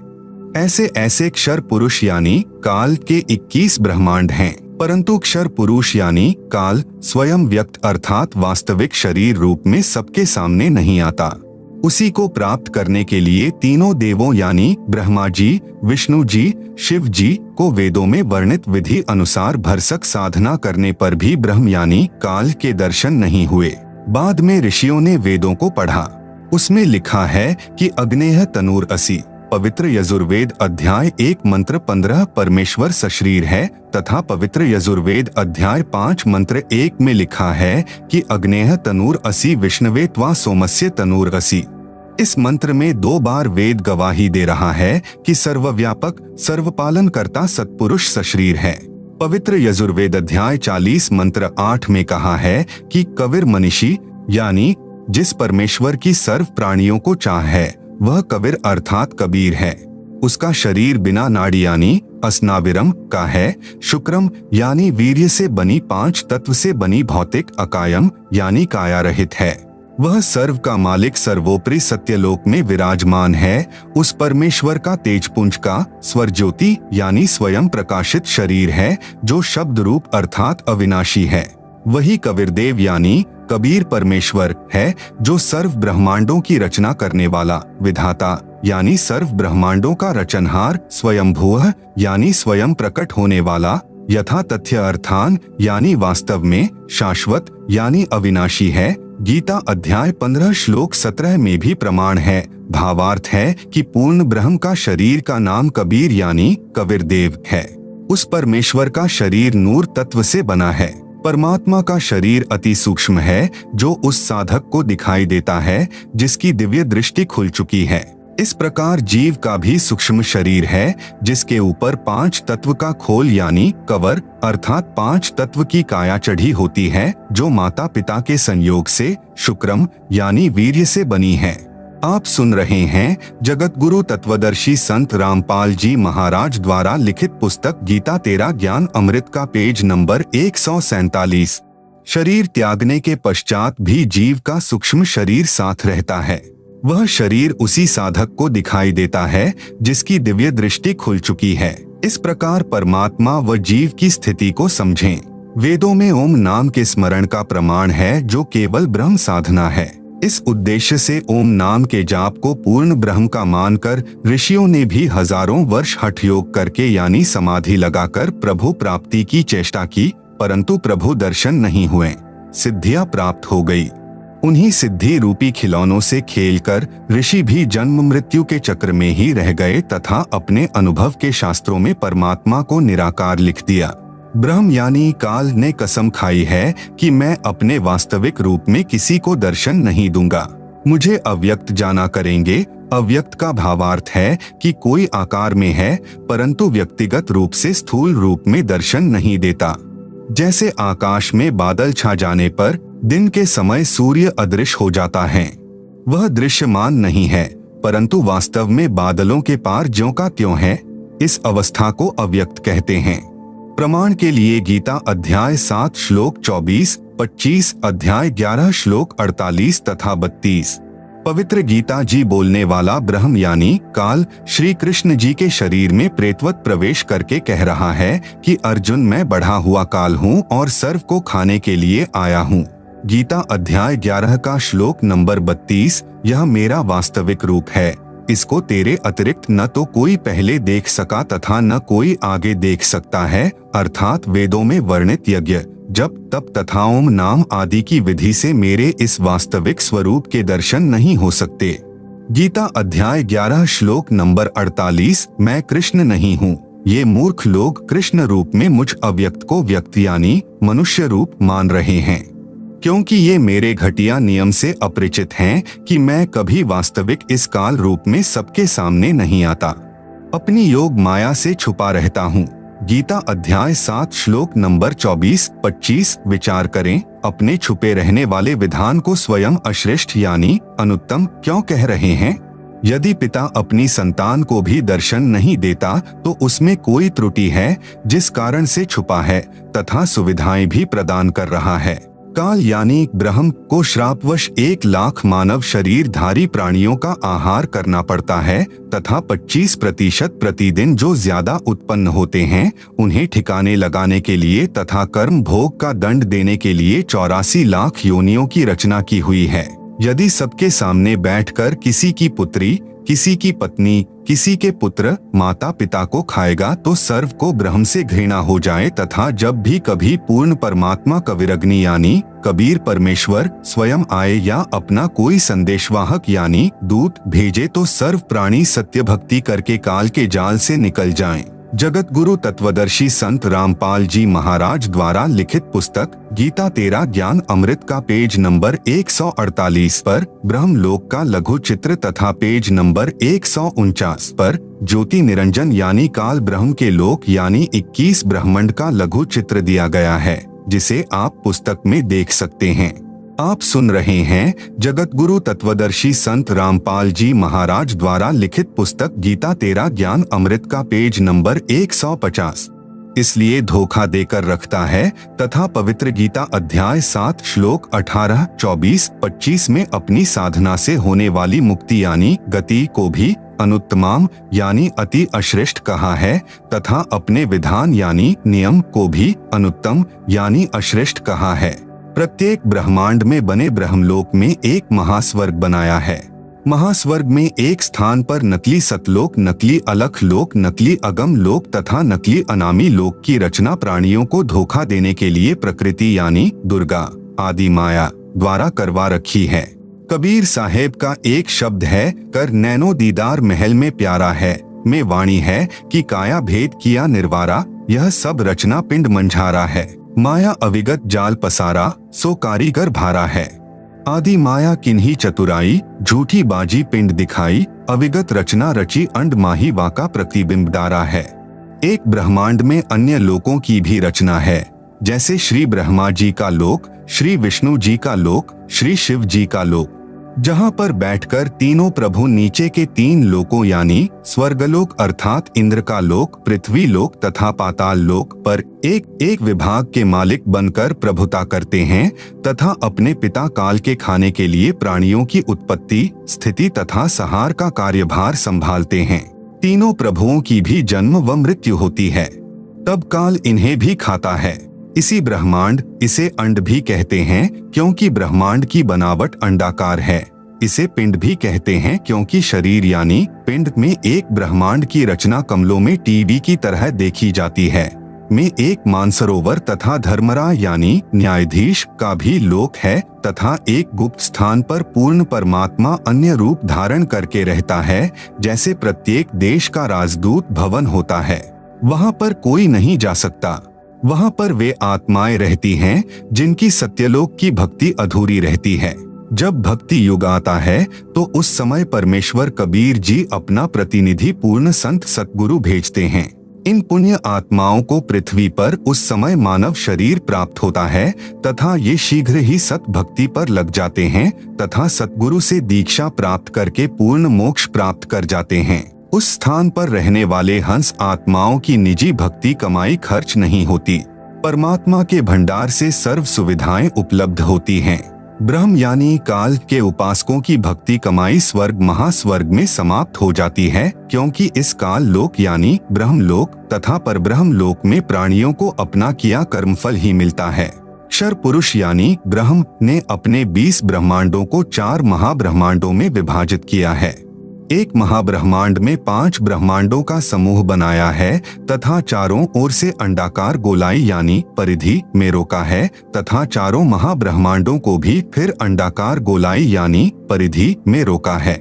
Speaker 1: ऐसे ऐसे क्षर पुरुष यानी काल के 21 ब्रह्मांड हैं, परंतु क्षर पुरुष यानी काल स्वयं व्यक्त अर्थात वास्तविक शरीर रूप में सबके सामने नहीं आता। उसी को प्राप्त करने के लिए तीनों देवों यानी ब्रह्मा जी, विष्णु जी, शिव जी को वेदों में वर्णित विधि अनुसार भरसक साधना करने पर भी ब्रह्म यानी काल के दर्शन नहीं हुए। बाद में ऋषियों ने वेदों को पढ़ा, उसमें लिखा है कि अग्नेय तनूर असि, पवित्र यजुर्वेद अध्याय 1 मंत्र 15 परमेश्वर सशरीर है, तथा पवित्र यजुर्वेद अध्याय 5 मंत्र 1 में लिखा है कि अग्नेय तनूर असि विष्णवे त्वा सोमस्य तनूर असि। इस मंत्र में 2 बार वेद गवाही दे रहा है कि सर्वव्यापक सर्वपालन करता सत्पुरुष सशरीर है। पवित्र यजुर्वेद अध्याय 40 मंत्र 8 में कहा है कि कबीर मनीषी यानी जिस परमेश्वर की सर्व प्राणियों को चाह है वह कबीर अर्थात कबीर है। उसका शरीर बिना नाड़ी यानी अस्नाविरम का है। शुक्रम यानी वीर्य से बनी 5 तत्व से बनी भौतिक अकायम यानी काया रहित है। वह सर्व का मालिक सर्वोपरि सत्यलोक में विराजमान है। उस परमेश्वर का तेजपुंज का स्वर ज्योति यानी स्वयं प्रकाशित शरीर है, जो शब्द रूप अर्थात अविनाशी है। वही कबीरदेव यानी कबीर परमेश्वर है, जो सर्व ब्रह्मांडों की रचना करने वाला विधाता यानी सर्व ब्रह्मांडों का रचनहार, स्वयंभूः यानी स्वयं प्रकट होने वाला, यथा तथ्य अर्थान यानी वास्तव में, शाश्वत यानी अविनाशी है। गीता अध्याय 15 श्लोक 17 में भी प्रमाण है। भावार्थ है कि पूर्ण ब्रह्म का शरीर का नाम कबीर यानी कबीरदेव है। उस परमेश्वर का शरीर नूर तत्व से बना है। परमात्मा का शरीर अति सूक्ष्म है, जो उस साधक को दिखाई देता है जिसकी दिव्य दृष्टि खुल चुकी है। इस प्रकार जीव का भी सूक्ष्म शरीर है, जिसके ऊपर 5 तत्व का खोल यानी कवर अर्थात 5 तत्व की काया चढ़ी होती है, जो माता पिता के संयोग से शुक्रम यानी वीर्य से बनी है। आप सुन रहे हैं जगत गुरु तत्वदर्शी संत रामपाल जी महाराज द्वारा लिखित पुस्तक गीता तेरा ज्ञान अमृत का पेज नंबर 147। शरीर त्यागने के पश्चात भी जीव का सूक्ष्म शरीर साथ रहता है। वह शरीर उसी साधक को दिखाई देता है जिसकी दिव्य दृष्टि खुल चुकी है। इस प्रकार परमात्मा व जीव की स्थिति को समझें। वेदों में ओम नाम के स्मरण का प्रमाण है, जो केवल ब्रह्म साधना है। इस उद्देश्य से ओम नाम के जाप को पूर्ण ब्रह्म का मानकर ऋषियों ने भी हजारों वर्ष हठ योग करके यानी समाधि लगाकर प्रभु प्राप्ति की चेष्टा की, परंतु प्रभु दर्शन नहीं हुए। सिद्धियां प्राप्त हो गई। उन्हीं सिद्धि रूपी खिलौनों से खेलकर ऋषि भी जन्म मृत्यु के चक्र में ही रह गए तथा अपने अनुभव के शास्त्रों में परमात्मा को निराकार लिख दिया। ब्रह्म यानी काल ने कसम खाई है कि मैं अपने वास्तविक रूप में किसी को दर्शन नहीं दूंगा, मुझे अव्यक्त जाना करेंगे। अव्यक्त का भावार्थ है कि कोई आकार में है परंतु व्यक्तिगत रूप से स्थूल रूप में दर्शन नहीं देता। जैसे आकाश में बादल छा जाने पर दिन के समय सूर्य अदृश्य हो जाता है। वह दृश्यमान नहीं है, परंतु वास्तव में बादलों के पार ज्यों का त्यों है। इस अवस्था को अव्यक्त कहते हैं। प्रमाण के लिए गीता अध्याय 7 श्लोक 24, 25, अध्याय 11 श्लोक 48 तथा 32। पवित्र गीता जी बोलने वाला ब्रह्म यानी काल श्री कृष्ण जी के शरीर में प्रेतवत प्रवेश करके कह रहा है कि अर्जुन, मैं बढ़ा हुआ काल हूँ और सर्व को खाने के लिए आया हूँ। गीता अध्याय 11 का श्लोक नंबर 32, यह मेरा वास्तविक रूप है, इसको तेरे अतिरिक्त न तो कोई पहले देख सका तथा न कोई आगे देख सकता है। अर्थात वेदों में वर्णित यज्ञ, जप, तप तथा ओम नाम आदि की विधि से मेरे इस वास्तविक स्वरूप के दर्शन नहीं हो सकते। गीता अध्याय 11 श्लोक नंबर 48, मैं कृष्ण नहीं हूँ। ये मूर्ख लोग कृष्ण रूप में मुझ अव्यक्त को व्यक्त यानी मनुष्य रूप मान रहे हैं, क्योंकि ये मेरे घटिया नियम से अपरिचित हैं कि मैं कभी वास्तविक इस काल रूप में सबके सामने नहीं आता, अपनी योग माया से छुपा रहता हूँ। गीता अध्याय 7 श्लोक नंबर 24, 25। विचार करें, अपने छुपे रहने वाले विधान को स्वयं अश्रेष्ठ यानी अनुत्तम क्यों कह रहे हैं? यदि पिता अपनी संतान को भी दर्शन नहीं देता तो उसमें कोई त्रुटि है जिस कारण से छुपा है तथा सुविधाएं भी प्रदान कर रहा है। काल यानी ब्रह्म को श्रापवश 1,00,000 मानव शरीरधारी प्राणियों का आहार करना पड़ता है तथा 25% प्रतिदिन जो ज्यादा उत्पन्न होते हैं उन्हें ठिकाने लगाने के लिए तथा कर्म भोग का दंड देने के लिए 84 लाख योनियों की रचना की हुई है। यदि सबके सामने बैठकर किसी की पुत्री, किसी की पत्नी, किसी के पुत्र, माता पिता को खाएगा तो सर्व को ब्रह्म से घृणा हो जाए तथा जब भी कभी पूर्ण परमात्मा कविरग्नि यानी कबीर परमेश्वर स्वयं आए या अपना कोई संदेशवाहक यानी दूत भेजे तो सर्व प्राणी सत्य भक्ति करके काल के जाल से निकल जाएं। जगत गुरु तत्वदर्शी संत रामपाल जी महाराज द्वारा लिखित पुस्तक गीता तेरा ज्ञान अमृत का पेज नंबर 148 पर ब्रह्मलोक का लघु चित्र तथा पेज नंबर 149 पर ज्योति निरंजन यानी काल ब्रह्म के लोक यानी 21 ब्रह्मांड का लघु चित्र दिया गया है, जिसे आप पुस्तक में देख सकते हैं। आप सुन रहे हैं जगत गुरु तत्वदर्शी संत रामपाल जी महाराज द्वारा लिखित पुस्तक गीता तेरा ज्ञान अमृत का पेज नंबर 150 इसलिए धोखा देकर रखता है तथा पवित्र गीता अध्याय 7 श्लोक 18, 24, 25 में अपनी साधना से होने वाली मुक्ति यानी गति को भी अनुत्तमाम यानी अति अश्रेष्ठ कहा है तथा अपने विधान यानी नियम को भी अनुत्तम यानी अश्रेष्ठ कहा है। प्रत्येक ब्रह्मांड में बने ब्रह्मलोक में एक महास्वर्ग बनाया है। महास्वर्ग में एक स्थान पर नकली सतलोक, नकली अलख लोक, नकली अगम लोक तथा नकली अनामी लोक की रचना प्राणियों को धोखा देने के लिए प्रकृति यानी दुर्गा आदि माया द्वारा करवा रखी है। कबीर साहेब का एक शब्द है, कर नैनो दीदार महल में प्यारा है, में वाणी है कि काया भेद किया निर्वारा, यह सब रचना पिंड मंझारा है। माया अविगत जाल पसारा, सो कारीगर भारा है। आदि माया किन्ही चतुराई, झूठी बाजी पिंड दिखाई, अविगत रचना रची अंड माही वाका प्रतिबिंब डारा है। एक ब्रह्मांड में अन्य लोकों की भी रचना है, जैसे श्री ब्रह्मा जी का लोक, श्री विष्णु जी का लोक, श्री शिव जी का लोक, जहाँ पर बैठकर तीनों प्रभु नीचे के 3 लोकों यानी स्वर्गलोक अर्थात इंद्र का लोक, पृथ्वी लोक तथा पाताल लोक पर एक एक विभाग के मालिक बनकर प्रभुता करते हैं तथा अपने पिता काल के खाने के लिए प्राणियों की उत्पत्ति, स्थिति तथा संहार का कार्यभार संभालते हैं। तीनों प्रभुओं की भी जन्म व मृत्यु होती है, तब काल इन्हें भी खाता है। इसी ब्रह्मांड, इसे अंड भी कहते हैं क्योंकि ब्रह्मांड की बनावट अंडाकार है। इसे पिंड भी कहते हैं क्योंकि शरीर यानी पिंड में एक ब्रह्मांड की रचना कमलों में टीवी की तरह देखी जाती है। में एक मानसरोवर तथा धर्मरा यानी न्यायाधीश का भी लोक है तथा एक गुप्त स्थान पर पूर्ण परमात्मा अन्य रूप धारण करके रहता है, जैसे प्रत्येक देश का राजदूत भवन होता है। वहाँ पर कोई नहीं जा सकता। वहाँ पर वे आत्माएं रहती हैं जिनकी सत्यलोक की भक्ति अधूरी रहती है। जब भक्ति युग आता है तो उस समय परमेश्वर कबीर जी अपना प्रतिनिधि पूर्ण संत सतगुरु भेजते हैं। इन पुण्य आत्माओं को पृथ्वी पर उस समय मानव शरीर प्राप्त होता है तथा ये शीघ्र ही सत भक्ति पर लग जाते हैं तथा सतगुरु से दीक्षा प्राप्त करके पूर्ण मोक्ष प्राप्त कर जाते हैं। उस स्थान पर रहने वाले हंस आत्माओं की निजी भक्ति कमाई खर्च नहीं होती, परमात्मा के भंडार से सर्व सुविधाएं उपलब्ध होती हैं। ब्रह्म यानी काल के उपासकों की भक्ति कमाई स्वर्ग महास्वर्ग में समाप्त हो जाती है, क्योंकि इस काल लोक यानी ब्रह्म लोक तथा परब्रह्म लोक में प्राणियों को अपना किया कर्मफल ही मिलता है। क्षर पुरुष यानी ब्रह्म ने अपने 20 ब्रह्मांडों को 4 महाब्रह्मांडों में विभाजित किया है। एक महाब्रह्मांड में 5 ब्रह्मांडों का समूह बनाया है तथा चारों ओर से अंडाकार गोलाई यानी परिधि में रोका है तथा चारों महाब्रह्मांडों को भी फिर अंडाकार गोलाई यानी परिधि में रोका है।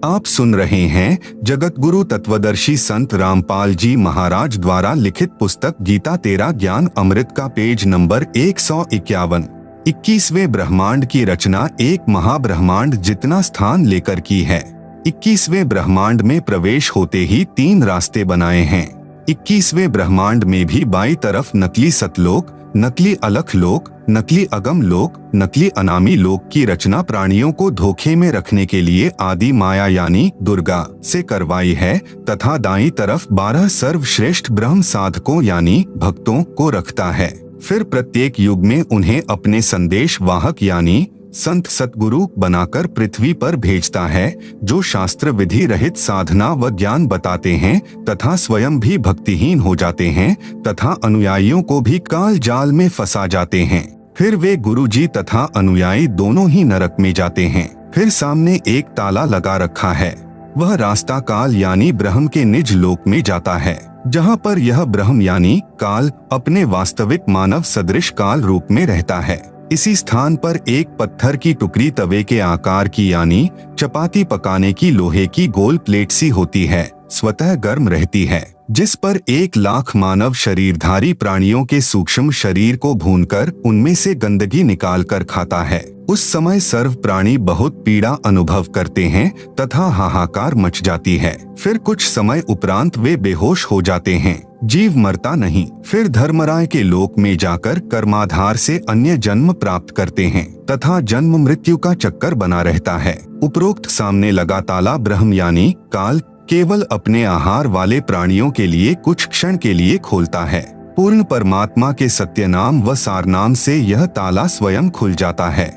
Speaker 1: आप सुन रहे हैं जगत गुरु तत्वदर्शी संत रामपाल जी महाराज द्वारा लिखित पुस्तक गीता तेरा ज्ञान अमृत का पेज नंबर 151। 21वें ब्रह्मांड की रचना एक महाब्रह्मांड जितना स्थान लेकर की है। 21वें ब्रह्मांड में प्रवेश होते ही 3 रास्ते बनाए हैं। 21वें ब्रह्मांड में भी बाईं तरफ नकली सतलोक, नकली अलख लोक, नकली अगम लोक, नकली अनामी लोक की रचना प्राणियों को धोखे में रखने के लिए आदि माया यानी दुर्गा से करवाई है तथा दाईं तरफ 12 सर्वश्रेष्ठ ब्रह्म साधकों यानी भक्तों को रखता है। फिर प्रत्येक युग में उन्हें अपने संदेश वाहक यानी संत सतगुरु बनाकर पृथ्वी पर भेजता है, जो शास्त्र विधि रहित साधना व ज्ञान बताते हैं तथा स्वयं भी भक्तिहीन हो जाते हैं तथा अनुयायियों को भी काल जाल में फंसा जाते हैं। फिर वे गुरुजी तथा अनुयायी दोनों ही नरक में जाते हैं। फिर सामने एक ताला लगा रखा है, वह रास्ता काल यानी ब्रह्म के निज लोक में जाता है, जहाँ पर यह ब्रह्म यानी काल अपने वास्तविक मानव सदृश काल रूप में रहता है। इसी स्थान पर एक पत्थर की टुकड़ी तवे के आकार की यानी चपाती पकाने की लोहे की गोल प्लेट सी होती है, स्वतः गर्म रहती है, जिस पर 1 लाख मानव शरीरधारी प्राणियों के सूक्ष्म शरीर को भूनकर उनमें से गंदगी निकाल कर खाता है। उस समय सर्व प्राणी बहुत पीड़ा अनुभव करते हैं तथा हाहाकार मच जाती है। फिर कुछ समय उपरांत वे बेहोश हो जाते हैं, जीव मरता नहीं। फिर धर्मराय के लोक में जाकर कर्माधार से अन्य जन्म प्राप्त करते हैं तथा जन्म मृत्यु का चक्कर बना रहता है। उपरोक्त सामने लगा ताला ब्रह्म यानी काल केवल अपने आहार वाले प्राणियों के लिए कुछ क्षण के लिए खोलता है। पूर्ण परमात्मा के सत्य नाम व सार नाम से यह ताला स्वयं खुल जाता है।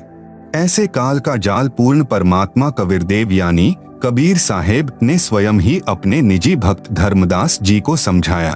Speaker 1: ऐसे काल का जाल पूर्ण परमात्मा कबीरदेव यानी कबीर साहेब ने स्वयं ही अपने निजी भक्त धर्मदास जी को समझाया।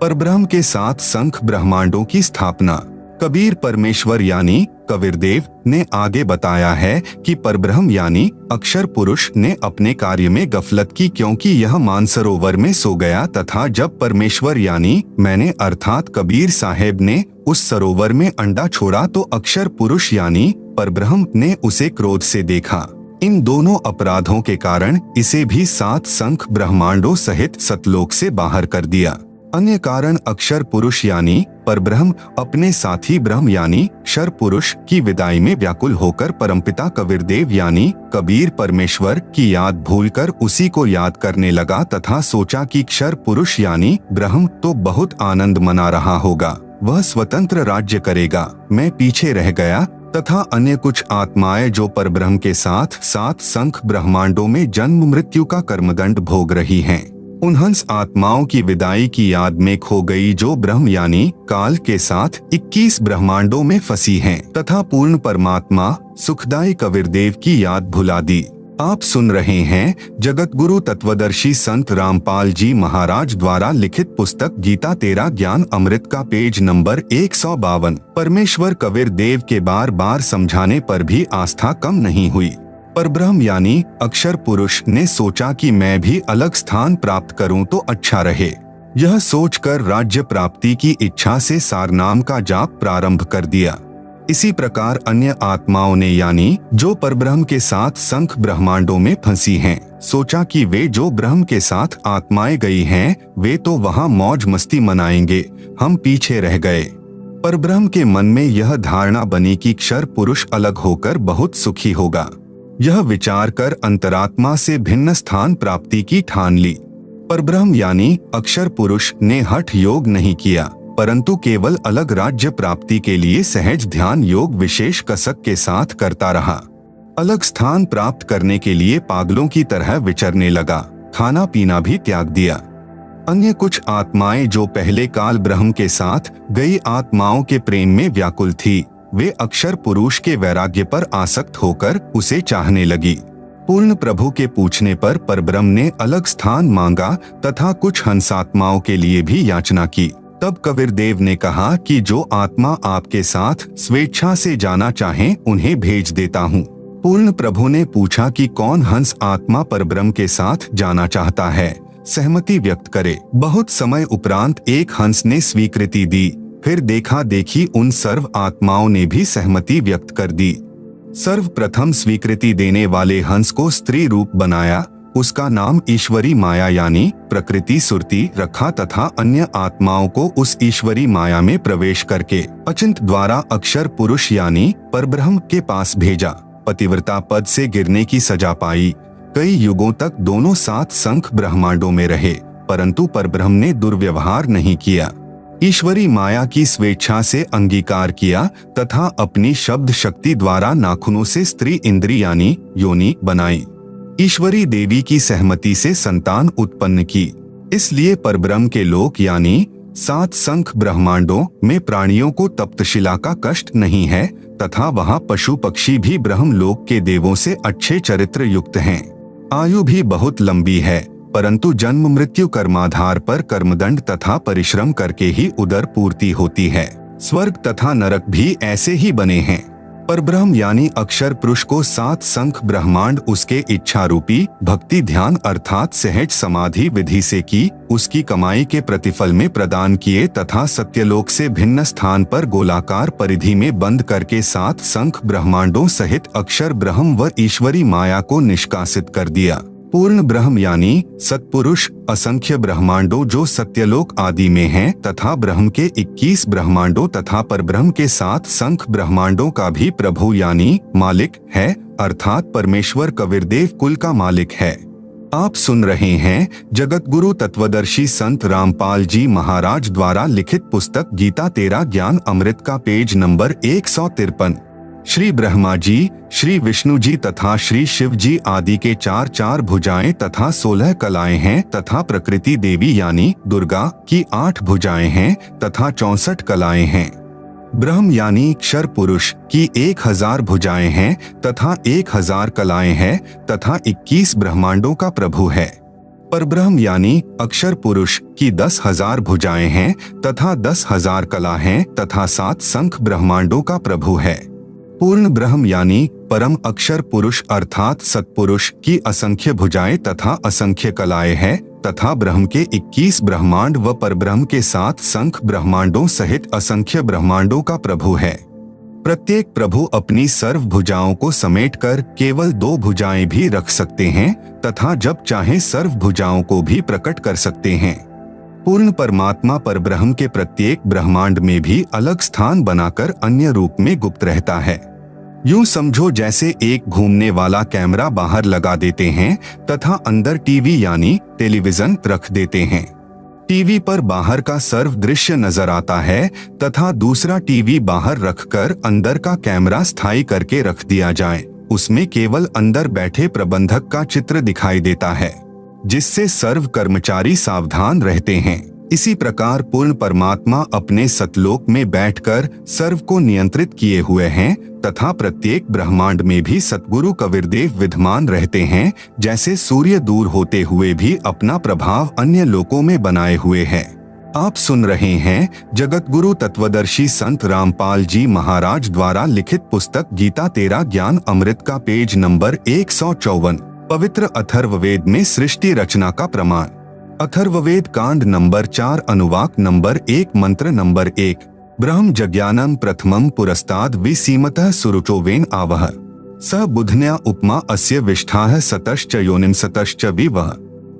Speaker 1: परब्रह्म के 7 संख ब्रह्मांडों की स्थापना कबीर परमेश्वर यानी कबीरदेव ने आगे बताया है कि परब्रह्म यानी अक्षर पुरुष ने अपने कार्य में गफलत की, क्योंकि यह मानसरोवर में सो गया तथा जब परमेश्वर यानी मैंने अर्थात कबीर साहेब ने उस सरोवर में अंडा छोड़ा तो अक्षर पुरुष यानी परब्रह्म ने उसे क्रोध से देखा। इन दोनों अपराधों के कारण इसे भी 7 संख ब्रह्मांडों सहित सतलोक से बाहर कर दिया। अन्य कारण अक्षर पुरुष यानी परब्रह्म अपने साथी ब्रह्म यानी क्षर पुरुष की विदाई में व्याकुल होकर परमपिता कबीरदेव यानी कबीर परमेश्वर की याद भूलकर उसी को याद करने लगा तथा सोचा कि क्षर पुरुष यानी ब्रह्म तो बहुत आनंद मना रहा होगा, वह स्वतंत्र राज्य करेगा, मैं पीछे रह गया। तथा अन्य कुछ आत्माएं जो परब्रह्म के साथ 7 संख ब्रह्मांडों में जन्म मृत्यु का कर्मदंड भोग रही हैं, उन हंस आत्माओं की विदाई की याद में खो गई जो ब्रह्म यानी काल के साथ 21 ब्रह्मांडों में फंसी हैं तथा पूर्ण परमात्मा सुखदायी कबीरदेव की याद भुला दी। आप सुन रहे हैं जगत गुरु तत्वदर्शी संत रामपाल जी महाराज द्वारा लिखित पुस्तक गीता तेरा ज्ञान अमृत का पेज नंबर 152। परमेश्वर कबीरदेव के बार बार समझाने पर भी आस्था कम नहीं हुई। परब्रह्म यानी अक्षर पुरुष ने सोचा कि मैं भी अलग स्थान प्राप्त करूं तो अच्छा रहे। यह सोचकर राज्य प्राप्ति की इच्छा से सारनाम का जाप प्रारंभ कर दिया। इसी प्रकार अन्य आत्माओं ने यानी जो परब्रह्म के साथ संख ब्रह्मांडों में फंसी हैं, सोचा कि वे जो ब्रह्म के साथ आत्माएं गई हैं वे तो वहां मौज मस्ती मनाएंगे, हम पीछे रह गए। परब्रह्म के मन में यह धारणा बनी कि क्षर पुरुष अलग होकर बहुत सुखी होगा। यह विचार कर अंतरात्मा से भिन्न स्थान प्राप्ति की ठान ली। परब्रह्म यानी अक्षर पुरुष ने हठ योग नहीं किया, परंतु केवल अलग राज्य प्राप्ति के लिए सहज ध्यान योग विशेष कसक के साथ करता रहा। अलग स्थान प्राप्त करने के लिए पागलों की तरह विचरने लगा, खाना पीना भी त्याग दिया। अन्य कुछ आत्माएं जो पहले काल ब्रह्म के साथ गई आत्माओं के प्रेम में व्याकुल थी, वे अक्षर पुरुष के वैराग्य पर आसक्त होकर उसे चाहने लगी। पूर्ण प्रभु के पूछने पर परब्रह्म ने अलग स्थान मांगा तथा कुछ हंसात्माओं के लिए भी याचना की। तब कबीर देव ने कहा कि जो आत्मा आपके साथ स्वेच्छा से जाना चाहें उन्हें भेज देता हूँ। पूर्ण प्रभु ने पूछा कि कौन हंस आत्मा परब्रह्म के साथ जाना चाहता है, सहमति व्यक्त करे। बहुत समय उपरांत एक हंस ने स्वीकृति दी, फिर देखा देखी उन सर्व आत्माओं ने भी सहमति व्यक्त कर दी। सर्वप्रथम स्वीकृति देने वाले हंस को स्त्री रूप बनाया, उसका नाम ईश्वरी माया यानी प्रकृति सुरती रखा तथा अन्य आत्माओं को उस ईश्वरी माया में प्रवेश करके अचिंत द्वारा अक्षर पुरुष यानी परब्रह्म के पास भेजा। पतिव्रता पद से गिरने की सजा पाई। कई युगों तक दोनों साथ संख ब्रह्मांडों में रहे, परंतु परब्रह्म ने दुर्व्यवहार नहीं किया। ईश्वरी माया की स्वेच्छा से अंगीकार किया तथा अपनी शब्द शक्ति द्वारा नाखूनों से स्त्री इंद्री यानी योनि बनाई। ईश्वरी देवी की सहमति से संतान उत्पन्न की। इसलिए परब्रह्म के लोक यानी 7 संख ब्रह्मांडों में प्राणियों को तप्तशिला का कष्ट नहीं है तथा वहाँ पशु पक्षी भी ब्रह्म लोक के देवों से अच्छे चरित्र युक्त हैं। आयु भी बहुत लंबी है, परंतु जन्म मृत्यु कर्माधार पर कर्मदंड तथा परिश्रम करके ही उदर पूर्ति होती है। स्वर्ग तथा नरक भी ऐसे ही बने हैं। परब्रह्म यानी अक्षर पुरुष को 7 संख ब्रह्मांड उसके इच्छा रूपी भक्ति ध्यान अर्थात सहज समाधि विधि से की उसकी कमाई के प्रतिफल में प्रदान किए तथा सत्यलोक से भिन्न स्थान पर गोलाकार परिधि में बंद करके 7 संख ब्रह्मांडों सहित अक्षर ब्रह्म व ईश्वरी माया को निष्कासित कर दिया। पूर्ण ब्रह्म यानी सत्पुरुष असंख्य ब्रह्मांडों जो सत्यलोक आदि में हैं तथा ब्रह्म के 21 ब्रह्मांडों तथा परब्रह्म के 7 संख ब्रह्मांडों का भी प्रभु यानी मालिक है, अर्थात परमेश्वर कबीरदेव कुल का मालिक है। आप सुन रहे हैं जगत गुरु तत्वदर्शी संत रामपाल जी महाराज द्वारा लिखित पुस्तक गीता तेरा ज्ञान अमृत का पेज नंबर 153। श्री ब्रह्मा जी, श्री विष्णु जी तथा श्री शिव जी आदि के 4 भुजाएं तथा 16 कलाएं हैं तथा प्रकृति देवी यानी दुर्गा की 8 भुजाएं हैं तथा 64 कलाएं हैं। ब्रह्म यानी क्षर पुरुष की 1000 भुजाएं हैं तथा 1000 कलाएं हैं तथा 21 ब्रह्मांडों का प्रभु है। परब्रह्म यानी अक्षर पुरुष की 10,000 भुजाएं हैं तथा 10,000 कला हैं तथा 7 संख ब्रह्मांडों का प्रभु है। पूर्ण ब्रह्म यानी परम अक्षर पुरुष अर्थात सत्पुरुष की असंख्य भुजाएं तथा असंख्य कलाएं हैं तथा ब्रह्म के 21 ब्रह्मांड व परब्रह्म के 7 संख ब्रह्मांडों सहित असंख्य ब्रह्मांडों का प्रभु है। प्रत्येक प्रभु अपनी सर्व भुजाओं को समेटकर केवल 2 भुजाएं भी रख सकते हैं तथा जब चाहे सर्व भुजाओं को भी प्रकट कर सकते हैं। पूर्ण परमात्मा परब्रह्म के प्रत्येक ब्रह्मांड में भी अलग स्थान बनाकर अन्य रूप में गुप्त रहता है। यूं समझो जैसे एक घूमने वाला कैमरा बाहर लगा देते हैं तथा अंदर टीवी यानी टेलीविजन रख देते हैं। टीवी पर बाहर का सर्व दृश्य नजर आता है तथा दूसरा टीवी बाहर रखकर अंदर का कैमरा स्थायी करके रख दिया जाए। उसमें केवल अंदर बैठे प्रबंधक का चित्र दिखाई देता है, जिससे सर्व कर्मचारी सावधान रहते हैं। इसी प्रकार पूर्ण परमात्मा अपने सतलोक में बैठकर सर्व को नियंत्रित किए हुए हैं तथा प्रत्येक ब्रह्मांड में भी सतगुरु कबीरदेव विद्यमान रहते हैं, जैसे सूर्य दूर होते हुए भी अपना प्रभाव अन्य लोकों में बनाए हुए है। आप सुन रहे हैं जगत गुरु तत्वदर्शी संत रामपाल जी महाराज द्वारा लिखित पुस्तक गीता तेरा ज्ञान अमृत का पेज नंबर 154। पवित्र अथर्ववेद में सृष्टि रचना का प्रमाण। अथर्ववेद कांड नंबर 4 अनुवाक नंबर 1 मंत्र नंबर 1। ब्रह्म जज्ञानम प्रथमम पुरस्ताद विसीमतः सुरुचोवेन आवह स बुधन्या उपमा अस्य विष्ठाः सतश्च योनिम सतश्च विवह।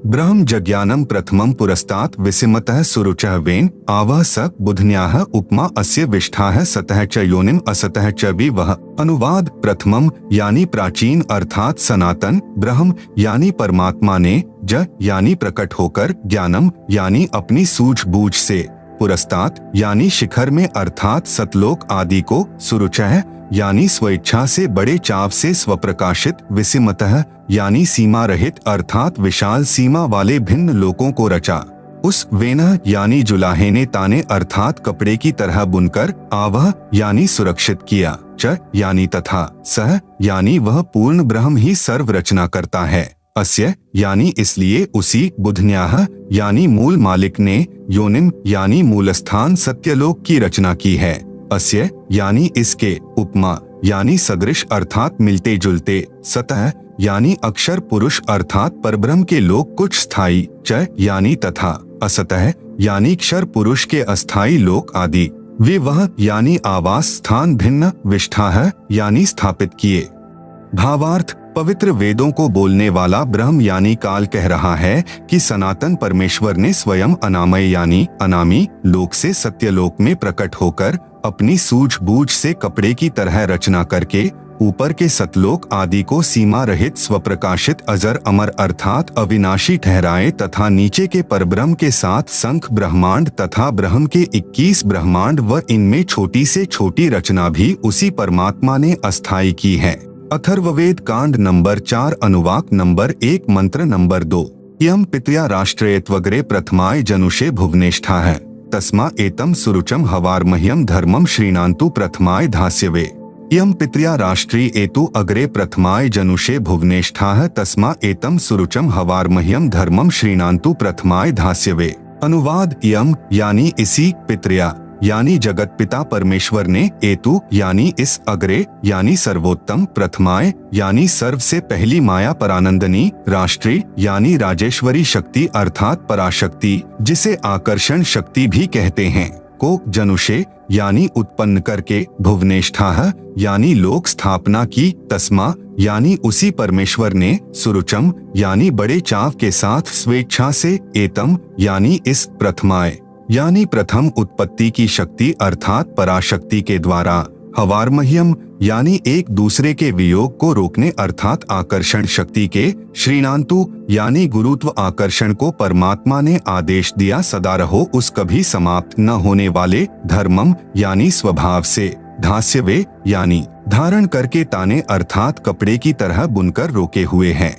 Speaker 1: ब्रह्म जज्ञानम प्रथमं पुरस्तात् विसिमतः सुरुचः वेन आवः स बुधन्याः उपमा अस्य विष्ठाः सतः च योनिम असतः च विवह। अनुवाद प्रथमम यानी प्राचीन अर्थात सनातन, ब्रह्म यानी परमात्मा ने, ज यानी प्रकट होकर, ज्ञानम यानी अपनी सूझबूझ से, पुरस्तात् यानी शिखर में अर्थात सतलोक आदि को, सुरुचः यानी स्वेच्छा से बड़े चाव से स्वप्रकाशित, विसिमतः यानी सीमा रहित अर्थात विशाल सीमा वाले भिन्न लोकों को रचा। उस वेनः यानी जुलाहे ने ताने अर्थात कपड़े की तरह बुनकर, आवह यानी सुरक्षित किया, च यानी तथा, सह यानी वह पूर्ण ब्रह्म ही सर्व रचना करता है, अस्य यानी इसलिए उसी, बुधन्याः यानी मूल मालिक ने, योनिम यानी मूलस्थान सत्यलोक की रचना की है, अस्य यानी इसके, उपमा यानी सदृश अर्थात मिलते जुलते, सतः यानी अक्षर पुरुष अर्थात परब्रह्म के लोक कुछ स्थायी, च यानी तथा, असतः यानी क्षर पुरुष के अस्थायी लोक आदि, विवह यानी आवास स्थान भिन्न, विष्ठाः यानी स्थापित किए। भावार्थ पवित्र वेदों को बोलने वाला ब्रह्म यानी काल कह रहा है कि सनातन परमेश्वर ने स्वयं अनामय यानी अनामी लोक से सत्यलोक में प्रकट होकर अपनी सूझबूझ से कपड़े की तरह रचना करके ऊपर के सतलोक आदि को सीमा रहित स्वप्रकाशित अजर अमर अर्थात अविनाशी ठहराए तथा नीचे के परब्रह्म के साथ संख ब्रह्मांड तथा ब्रह्म के 21 ब्रह्मांड व इनमें छोटी से छोटी रचना भी उसी परमात्मा ने अस्थायी की है। अथर्ववेद कांड नंबर 4 अनुवाक नंबर 1 मंत्र नंबर 2 यम पितया राष्ट्रयत्वग्रे प्रथमाय जनुषे भुवनेष्ठा है तस्मा एतम सुरुचम हवार्मह्यम धर्मम श्रीणान्तु प्रथमाय धास्यवे। यम पितया राष्ट्री एतु अग्रे प्रथमाय जनुषे भुवनेष्ठा तस्मा एतम सुरुचम हवार्मह्यम धर्मम श्रीणान्तु प्रथमाय धास्यवे। अनुवाद यम यानी इसी, पितृया यानी जगत पिता परमेश्वर ने, एतु यानी इस, अग्रे यानी सर्वोत्तम, प्रथमाय यानी सर्व से पहली माया परानंदनी, राष्ट्री यानी राजेश्वरी शक्ति अर्थात पराशक्ति जिसे आकर्षण शक्ति भी कहते हैं, को जनुषे यानी उत्पन्न करके, भुवनेष्ठाः यानी लोक स्थापना की, तस्मा यानी उसी परमेश्वर ने, सुरुचम यानी बड़े चाव के साथ स्वेच्छा से, एतम यानी इस, प्रथमाय यानी प्रथम उत्पत्ति की शक्ति अर्थात पराशक्ति के द्वारा, हवार्मह्यम यानी एक दूसरे के वियोग को रोकने अर्थात आकर्षण शक्ति के, श्रीणान्तु यानी गुरुत्व आकर्षण को परमात्मा ने आदेश दिया सदा रहो उस कभी समाप्त न होने वाले, धर्मम यानी स्वभाव से, धास्यवे यानी धारण करके ताने अर्थात कपड़े की तरह बुनकर रोके हुए हैं।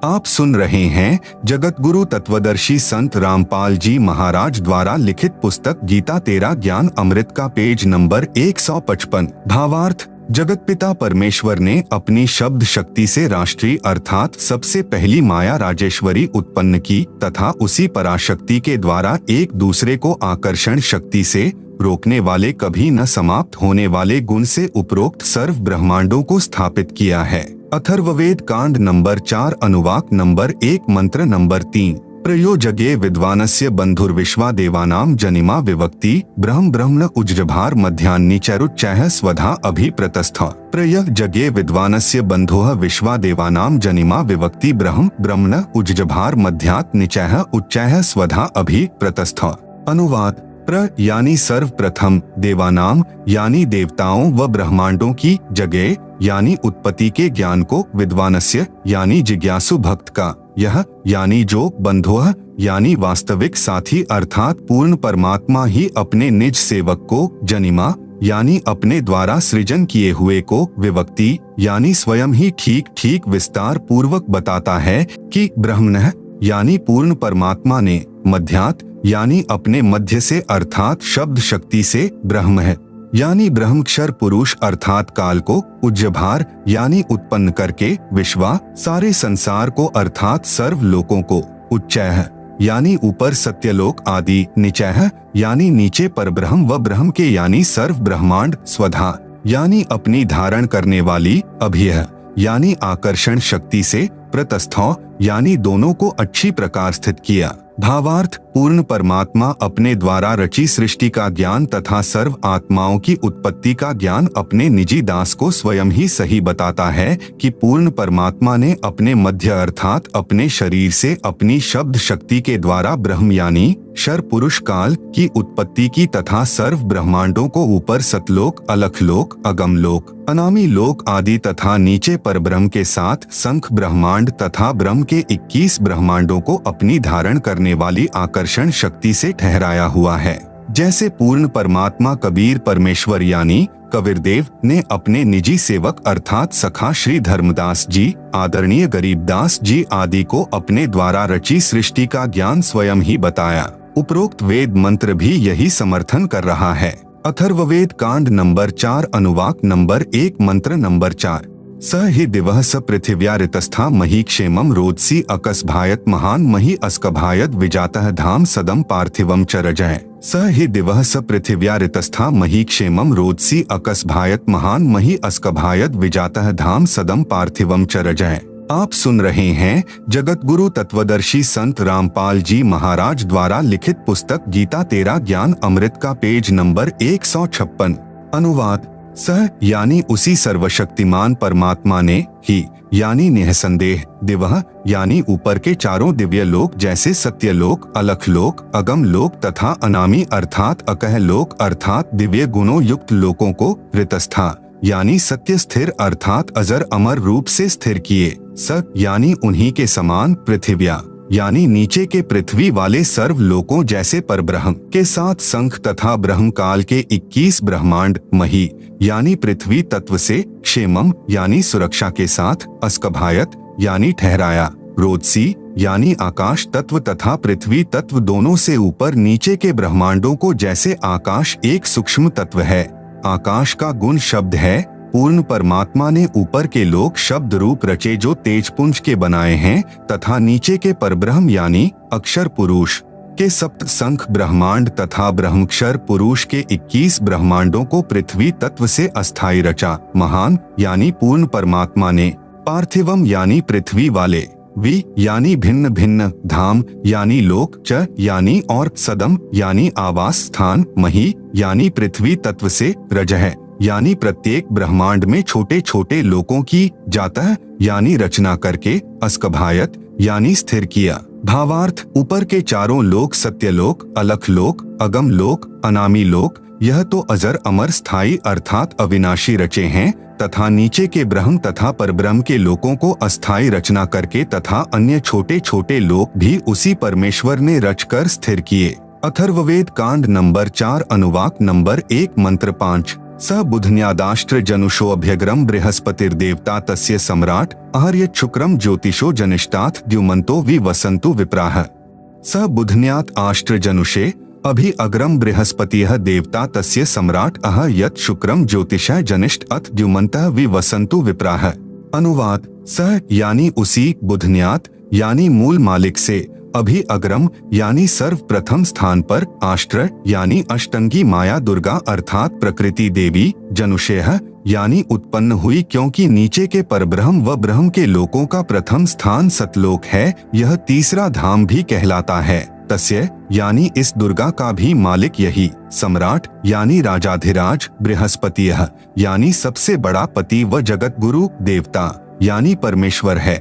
Speaker 1: आप सुन रहे हैं जगत गुरु तत्वदर्शी संत रामपाल जी महाराज द्वारा लिखित पुस्तक गीता तेरा ज्ञान अमृत का पेज नंबर 155। भावार्थ जगत पिता परमेश्वर ने अपनी शब्द शक्ति से राष्ट्रीय अर्थात सबसे पहली माया राजेश्वरी उत्पन्न की तथा उसी पराशक्ति के द्वारा एक दूसरे को आकर्षण शक्ति से रोकने वाले कभी न समाप्त होने वाले गुण से उपरोक्त सर्व ब्रह्मांडों को स्थापित किया है। अथर्ववेद कांड नंबर 4 अनुवाक नंबर 1 मंत्र नंबर 3 प्रयोजगे विद्वानस्य बंधुर्विश्वा देवानाम जनिमा विवक्ति ब्रह्म ब्रह्मण उज्जभार मध्यान्निचरुच्चैः स्वधा अभिप्रतस्थ प्रयोजगे विद्वानस्य बंधोः विश्वा देवानाम जनिमा विवक्ति ब्रह्म ब्रह्मण उज्जभार मध्यात् निचैः उच्चैः स्वधा अभिप्रतस्थ। अनुवाद प्र यानी सर्वप्रथम, देवानाम यानी देवताओं व ब्रह्मांडों की, जगे यानी उत्पत्ति के ज्ञान को, विद्वानस्य यानी जिज्ञासु भक्त का, यह यानी जो, बंधोह यानी वास्तविक साथी अर्थात पूर्ण परमात्मा ही अपने निज सेवक को, जनिमा यानी अपने द्वारा सृजन किए हुए को, विवक्ति यानी स्वयं ही ठीक ठीक विस्तार पूर्वक बताता है कि ब्रह्मणः यानी पूर्ण परमात्मा ने, मध्यात् यानी अपने मध्य से अर्थात शब्द शक्ति से, ब्रह्म है यानी ब्रह्मक्षर पुरुष अर्थात काल को, उज्जभार यानी उत्पन्न करके, विश्वा सारे संसार को अर्थात सर्व लोकों को, उच्चैः यानी ऊपर सत्यलोक आदि, निचैः यानी नीचे परब्रह्म व ब्रह्म के यानी सर्व ब्रह्मांड, स्वधा यानी अपनी धारण करने वाली, अभियः यानी आकर्षण शक्ति से, प्रतस्थौ यानी दोनों को अच्छी प्रकार स्थित किया, भावार्थ, पूर्ण परमात्मा अपने द्वारा रची सृष्टि का ज्ञान तथा सर्व आत्माओं की उत्पत्ति का ज्ञान अपने निजी दास को स्वयं ही सही बताता है कि पूर्ण परमात्मा ने अपने मध्य अर्थात अपने शरीर से अपनी शब्द शक्ति के द्वारा ब्रह्म यानी क्षर पुरुष काल की उत्पत्ति की तथा सर्व ब्रह्मांडों को ऊपर सतलोक, अलखलोक, अगमलोक, अनामी लोक आदि तथा नीचे परब्रह्म के साथ संख ब्रह्मांड तथा ब्रह्म के 21 ब्रह्मांडों को अपनी धारण करने वाली आकर्षण शक्ति से ठहराया हुआ है। जैसे पूर्ण परमात्मा कबीर परमेश्वर यानी कबीरदेव ने अपने निजी सेवक अर्थात सखा श्री धर्मदास जी, आदरणीय गरीबदास जी आदि को अपने द्वारा रची सृष्टि का ज्ञान स्वयं ही बताया। उपरोक्त वेद मंत्र भी यही समर्थन कर रहा है। अथर्ववेद कांड नंबर 4 अनुवाक नंबर 1 मंत्र नंबर 4। स हि दिवः स पृथिव्या ऋतस्था मही क्षेमं रोदसी अकस्भायत महान मही अस्कभायत विजातः धाम सदम पार्थिवम चरजय। स हि दिवः स पृथिव्या ऋतस्था मही क्षेमं रोदसी अकस्भायत महान मही अस्कभायत विजातः धाम सदम पार्थिवम चरजय। आप सुन रहे हैं जगत गुरु तत्वदर्शी संत रामपाल जी महाराज द्वारा लिखित पुस्तक गीता तेरा ज्ञान अमृत का पेज नंबर 156। अनुवाद। सह यानी उसी सर्वशक्तिमान परमात्मा ने ही यानी निःसंदेह दिवह यानी ऊपर के चारों दिव्य लोक जैसे सत्यलोक, अलखलोक, अगम लोक तथा अनामी अर्थात अकह लोक अर्थात दिव्य गुणों युक्त लोकों को ऋतस्था यानी सत्य स्थिर अर्थात अजर अमर रूप से स्थिर किए। स यानी उन्हीं के समान पृथिव्या यानी नीचे के पृथ्वी वाले सर्व लोकों जैसे परब्रह्म के साथ संख तथा ब्रह्म काल के 21 ब्रह्मांड मही यानी पृथ्वी तत्व से क्षेमम यानी सुरक्षा के साथ अस्कभायत यानी ठहराया रोदसी यानी आकाश तत्व तथा पृथ्वी तत्व दोनों से ऊपर नीचे के ब्रह्मांडों को जैसे आकाश एक सूक्ष्म तत्व है। आकाश का गुण शब्द है। पूर्ण परमात्मा ने ऊपर के लोक शब्द रूप रचे जो तेजपुंज के बनाए हैं तथा नीचे के परब्रह्म यानी अक्षर पुरुष के सप्त संख ब्रह्मांड तथा ब्रह्मक्षर पुरुष के 21 ब्रह्मांडों को पृथ्वी तत्व से अस्थायी रचा। महान यानी पूर्ण परमात्मा ने पार्थिवम यानी पृथ्वी वाले, वि यानी भिन्न भिन्न, धाम यानी लोक, च यानी और, सदम यानी आवास स्थान, मही यानी पृथ्वी तत्व से, रजह यानी प्रत्येक ब्रह्मांड में छोटे छोटे लोकों की जातः यानी रचना करके, अस्कभायत यानी स्थिर किया। भावार्थ, ऊपर के चारों लोक सत्यलोक, अलखलोक, अगम लोक, अनामी लोक यह तो अजर अमर स्थायी अर्थात अविनाशी रचे हैं तथा नीचे के ब्रह्म तथा परब्रह्म के लोकों को अस्थायी रचना करके तथा अन्य छोटे छोटे लोक भी उसी परमेश्वर ने रचकर स्थिर किए। अथर्ववेद कांड नंबर 4 अनुवाक नंबर 1 मंत्र 5। स बुधन्यादाष्ट्र जनुषो अभ्यग्रम बृहस्पतिर्देवता तस्य सम्राट अहर्यत शुक्रम ज्योतिषो जनिष्ठात् द्युमन्तो विवसन्तु विप्राह। स बुधन्यात् आष्ट्र जनुषे अभि अग्रम बृहस्पतिः देवता तस्य सम्राट अहर्यत शुक्रम ज्योतिषः जनिष्ठ अथ द्युमन्तः विवसन्तु विप्राह। अनुवाद। सह यानी उसी, बुधन्यात यानी मूल मालिक से, अभि अग्रम यानी सर्वप्रथम स्थान पर, आष्ट्र यानी अष्टंगी माया दुर्गा अर्थात प्रकृति देवी, जनुषेह यानी उत्पन्न हुई क्योंकि नीचे के परब्रह्म व ब्रह्म के लोकों का प्रथम स्थान सतलोक है, यह तीसरा धाम भी कहलाता है। तस्य यानी इस दुर्गा का भी मालिक यही, सम्राट यानी राजाधिराज, बृहस्पतियः यानी सबसे बड़ा पति व जगत गुरु देवता यानी परमेश्वर है।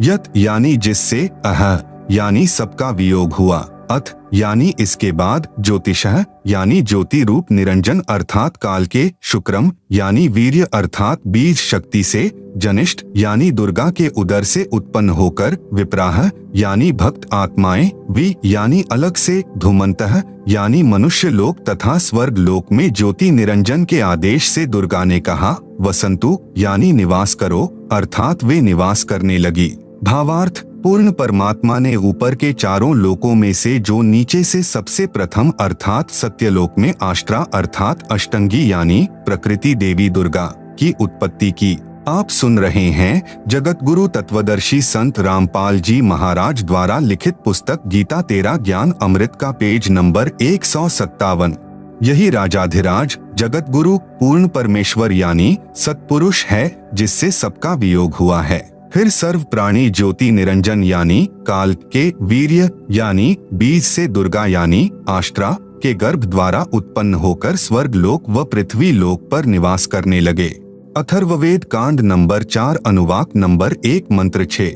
Speaker 1: यत यानी जिससे, अह यानी सबका वियोग हुआ, अथ यानी इसके बाद, ज्योतिषः यानी ज्योति रूप निरंजन अर्थात काल के, शुक्रम यानी वीर्य अर्थात बीज शक्ति से, जनिष्ठ यानी दुर्गा के उदर से उत्पन्न होकर, विप्राह यानी भक्त आत्माएं, वि यानी अलग से, धूमन्तः यानी मनुष्य लोक तथा स्वर्ग लोक में ज्योति निरंजन के आदेश से दुर्गा ने कहा, वसंतु यानी निवास करो अर्थात वे निवास करने लगी। भावार्थ, पूर्ण परमात्मा ने ऊपर के चारों लोकों में से जो नीचे से सबसे प्रथम अर्थात सत्यलोक में आष्ट्रा अर्थात अष्टंगी यानी प्रकृति देवी दुर्गा की उत्पत्ति की। आप सुन रहे हैं जगत गुरु तत्वदर्शी संत रामपाल जी महाराज द्वारा लिखित पुस्तक गीता तेरा ज्ञान अमृत का पेज नंबर 157। यही राजाधिराज जगत गुरु पूर्ण परमेश्वर यानी सत्पुरुष है जिससे सबका वियोग हुआ है। फिर सर्व प्राणी ज्योति निरंजन यानी काल के वीर्य यानी बीज से दुर्गा यानी आष्ट्रा के गर्भ द्वारा उत्पन्न होकर स्वर्ग लोक व पृथ्वी लोक पर निवास करने लगे। अथर्ववेद कांड नंबर 4 अनुवाक नंबर 1 मंत्र 6।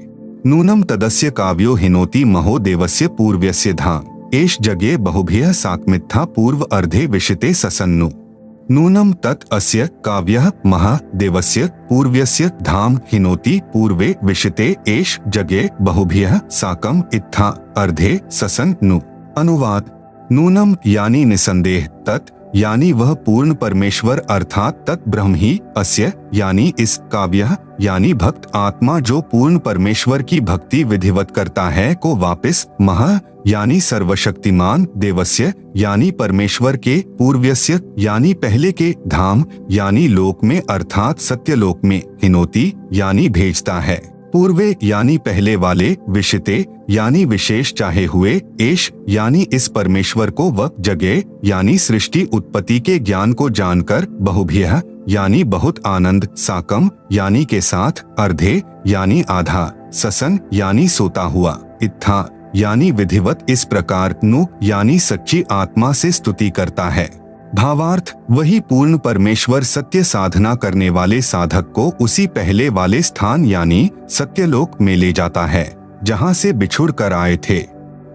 Speaker 1: नूनम तदस्य काव्यो हिनोति महो देवस्य पूर्व्यस्य धाम एष जगे बहुभ्यः साकमित्था पूर्व अर्धे विशिते ससन्नु। नूनम तत् अस्य काव्यः महा देवस्य पूर्व्यस्य धाम हिनोति पूर्वे विशिते एष जगे बहुभ्यः साकम इत्था अर्धे ससन्नु। अनुवाद। नूनम यानी निसंदेह, तत् यानी वह पूर्ण परमेश्वर अर्थात तत् ब्रह्म ही, अस्य यानी इस, काव्य यानी भक्त आत्मा जो पूर्ण परमेश्वर की भक्ति विधिवत करता है को वापस, महा यानी सर्वशक्तिमान, देवस्य यानी परमेश्वर के, पूर्व्यस्य यानी पहले के, धाम यानी लोक में अर्थात सत्यलोक में, हिनोति यानी भेजता है, पूर्वे यानी पहले वाले, विशिते यानी विशेष चाहे हुए, एश यानी इस परमेश्वर को व जगे यानी सृष्टि उत्पत्ति के ज्ञान को जानकर, बहुभ्यः यानी बहुत आनंद, साकम यानी के साथ, अर्धे यानी आधा, ससन यानी सोता हुआ, इत्था यानी विधिवत इस प्रकार, नु यानी सच्ची आत्मा से स्तुति करता है। भावार्थ, वही पूर्ण परमेश्वर सत्य साधना करने वाले साधक को उसी पहले वाले स्थान यानी सत्यलोक में ले जाता है जहां से बिछुड़ कर आए थे।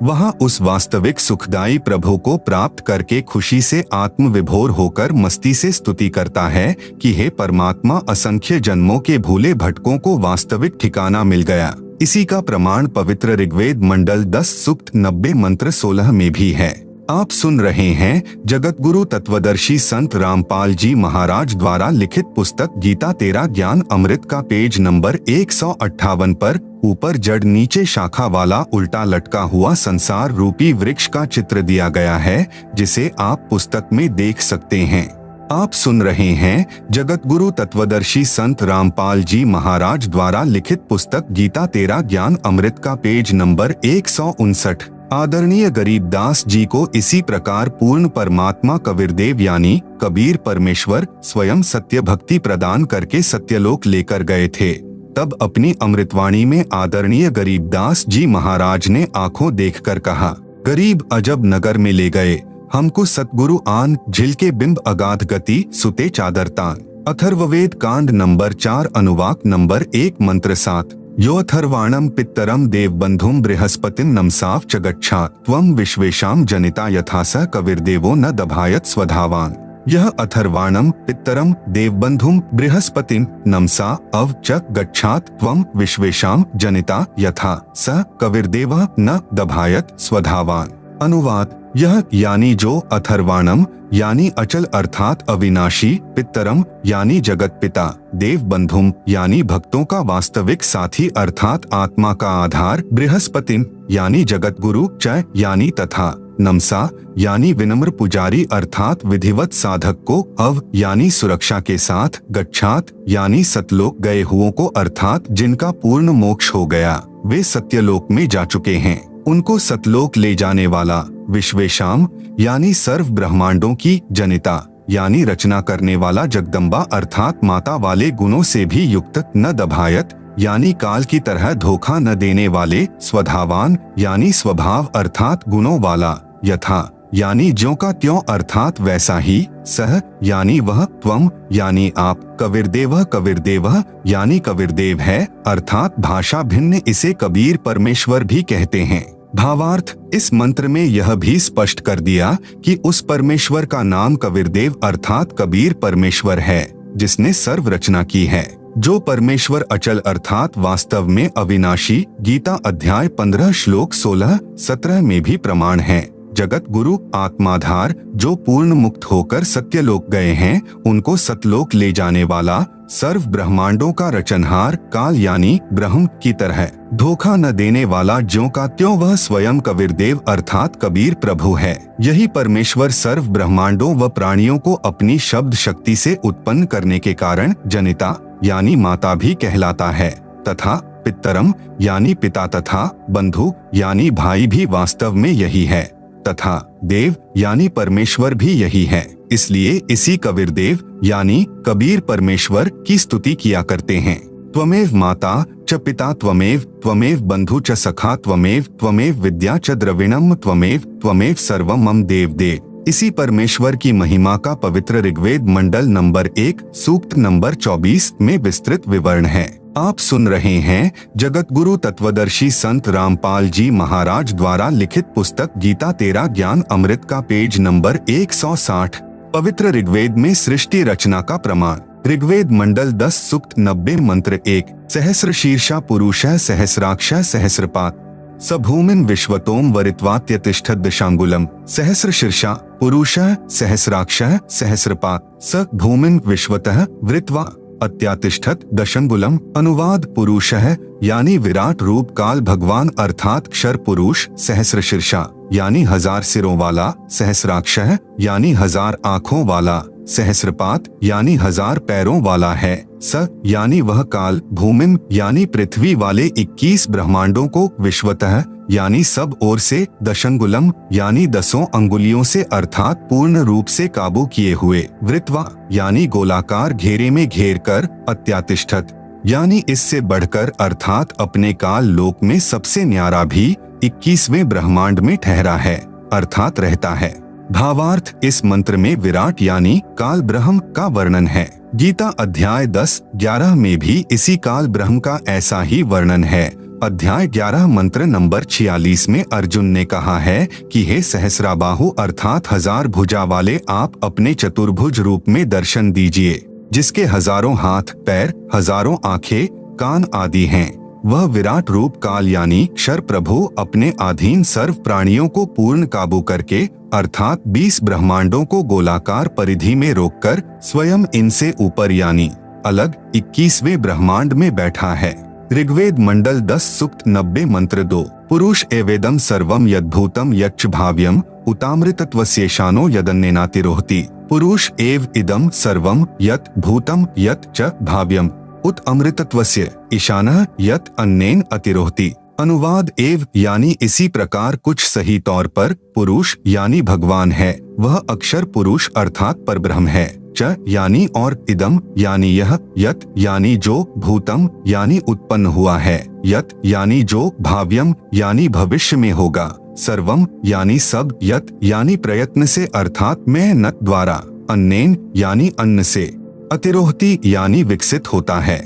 Speaker 1: वहां उस वास्तविक सुखदायी प्रभु को प्राप्त करके खुशी से आत्मविभोर होकर मस्ती से स्तुति करता है कि हे परमात्मा, असंख्य जन्मों के भूले भटकों को वास्तविक ठिकाना मिल गया। इसी का प्रमाण पवित्र ऋग्वेद मंडल 10 सूक्त 90 मंत्र 16 में भी है। आप सुन रहे हैं जगत गुरु तत्वदर्शी संत रामपाल जी महाराज द्वारा लिखित पुस्तक गीता तेरा ज्ञान अमृत का पेज नंबर 158 पर ऊपर जड़ नीचे शाखा वाला उल्टा लटका हुआ संसार रूपी वृक्ष का चित्र दिया गया है, जिसे आप पुस्तक में देख सकते हैं। आप सुन रहे हैं जगत गुरु तत्वदर्शी संत रामपाल जी महाराज द्वारा लिखित पुस्तक गीता तेरा ज्ञान अमृत का पेज नंबर 159। आदरणीय गरीबदास जी को इसी प्रकार पूर्ण परमात्मा कबीरदेव यानी कबीर परमेश्वर स्वयं सत्य भक्ति प्रदान करके सत्यलोक लेकर गए थे। तब अपनी अमृतवाणी में आदरणीय गरीबदास जी महाराज ने आंखों देखकर कहा, गरीब अजब नगर में ले गए हमको सतगुरु आन, झिल के बिंब अगाध गति सुते चादरतान। अथर्ववेद कांड नंबर 4 अनुवाक नंबर 1 मंत्र 7। यो अथर्वाणम पित्तरम देवबंधुम बृहस्पतिम नमसाव च गच्छात् त्वं विश्वेशाम जनिता यथा स कबीरदेवो न दभायत स्वधावान। यह अथर्वाणम पित्तरम देवबंधुम बृहस्पतिम नमसा अव च गच्छात् त्वं विश्वेशाम जनिता यथा स कबीरदेव न दभायत स्वधावान। अनुवाद। यह यानी जो अथर्वाणम यानी अचल अर्थात अविनाशी, पित्तरम यानी जगत पिता, देव बंधुम यानी भक्तों का वास्तविक साथी अर्थात आत्मा का आधार, बृहस्पतिम यानी जगत गुरु, च यानी तथा, नमसा यानी विनम्र पुजारी अर्थात विधिवत साधक को, अव यानी सुरक्षा के साथ, गच्छात यानी सतलोक गए हुओं को अर्थात जिनका पूर्ण मोक्ष हो गया, वे सत्यलोक में जा चुके हैं, उनको सतलोक ले जाने वाला, विश्वेशाम यानी सर्व ब्रह्मांडों की, जनिता यानी रचना करने वाला जगदम्बा अर्थात माता वाले गुणों से भी युक्त, न दभायत यानी काल की तरह धोखा न देने वाले, स्वधावान यानी स्वभाव अर्थात गुणों वाला, यथा यानी ज्यों का त्यों अर्थात वैसा ही, सह यानी वह, त्वम यानी आप, कबीरदेव यानी कबीरदेव है अर्थात भाषा भिन्न इसे कबीर परमेश्वर भी कहते हैं। भावार्थ, इस मंत्र में यह भी स्पष्ट कर दिया कि उस परमेश्वर का नाम कबीरदेव अर्थात कबीर परमेश्वर है जिसने सर्व रचना की है, जो परमेश्वर अचल अर्थात वास्तव में अविनाशी, गीता अध्याय 15 श्लोक 16-17 में भी प्रमाण है। जगत गुरु आत्माधार जो पूर्ण मुक्त होकर सत्यलोक गए हैं, उनको सतलोक ले जाने वाला, सर्व ब्रह्मांडों का रचनहार, काल यानी ब्रह्म की तरह धोखा न देने वाला, ज्यों का त्यों वह स्वयं कबीरदेव अर्थात कबीर प्रभु है। यही परमेश्वर सर्व ब्रह्मांडों व प्राणियों को अपनी शब्द शक्ति से उत्पन्न करने के कारण जनिता यानी माता भी कहलाता है, तथा पित्तरम यानी पिता तथा बंधु यानी भाई भी वास्तव में यही है, तथा देव यानी परमेश्वर भी यही है। इसलिए इसी कबीरदेव यानी कबीर परमेश्वर की स्तुति किया करते हैं। त्वमेव माता च पिता त्वमेव बंधु च सखा त्वमेव विद्या च द्रविणम त्वमेव सर्वम मम देव। इसी परमेश्वर की महिमा का पवित्र ऋग्वेद मंडल नंबर 1 सूक्त नंबर 24 में विस्तृत विवरण है। आप सुन रहे हैं जगत गुरु तत्वदर्शी संत रामपाल जी महाराज द्वारा लिखित पुस्तक गीता तेरा ज्ञान अमृत का पेज नंबर 160। पवित्र ऋग्वेद में सृष्टि रचना का प्रमाण। ऋग्वेद मंडल 10 सूक्त 90 मंत्र 1 सहस्र शीर्षा पुरुषः सहस्राक्षः सहस्रपात् स भूमिं विश्वतोम वरित्वात्यतिष्ठत् दशांगुलम। सहस्र शीर्षा पुरुषः सहस्राक्षः सहस्रपात् स भूमिं विश्वतः वृत्वा अत्यातिष्ठत् दशंगुलम। अनुवाद पुरुषः यानी विराट रूप काल भगवान अर्थात क्षर पुरुष, सहस्र शीर्षा यानी 1000 सिरों वाला, सहस्राक्षः यानी 1000 आँखों वाला, सहस्रपात यानी 1000 पैरों वाला है। स यानी वह काल, भूमिम यानी पृथ्वी वाले 21 ब्रह्मांडों को, विश्वतः यानी सब ओर से, दशंगुलम यानी 10 अंगुलियों से अर्थात पूर्ण रूप से काबू किए हुए, वृत्वा यानी गोलाकार घेरे में घेर कर, अत्यातिष्ठत यानी इससे बढ़कर अर्थात अपने काल लोक में सबसे न्यारा भी 21वें ब्रह्मांड में ठहरा है अर्थात रहता है। भावार्थ इस मंत्र में विराट यानी काल ब्रह्म का वर्णन है। गीता अध्याय 10-11 में भी इसी काल ब्रह्म का ऐसा ही वर्णन है। अध्याय 11 मंत्र नंबर 46 में अर्जुन ने कहा है कि हे सहस्राबाहु अर्थात 1000 भुजा वाले आप अपने चतुर्भुज रूप में दर्शन दीजिए, जिसके 1000 हाथ पैर, 1000 आंखें कान आदि हैं। वह विराट रूप काल यानी क्षर प्रभु अपने अधीन सर्व प्राणियों को पूर्ण काबू करके अर्थात 20 ब्रह्मांडों को गोलाकार परिधि में रोककर स्वयं इनसे ऊपर यानी अलग 21वें ब्रह्मांड में बैठा है। ऋग्वेद मंडल 10 सूक्त 90 मंत्र 2 पुरुष एवेदम सर्वम यद्भूतम यच्च भाव्यम उतामृतत्वस्येशानो यदन्नेनातिरोहति। पुरुष एव इदम सर्वम यत् भूतम यत् च भाव्यम उत अमृतत्वस्य ईशानः यत् अन्नेन अतिरोहति। अनुवाद एव यानी इसी प्रकार कुछ सही तौर पर पुरुष यानी भगवान है, वह अक्षर पुरुष अर्थात परब्रह्म है। च यानी और, इदम यानी यह, यत यानी जो, भूतम यानी उत्पन्न हुआ है, यत यानी जो, भाव्यम यानी भविष्य में होगा, सर्वम यानी सब, यत यानी प्रयत्न से अर्थात मेहनत द्वारा, अन्नेन यानी अन्न से, अतिरोहति यानी विकसित होता है।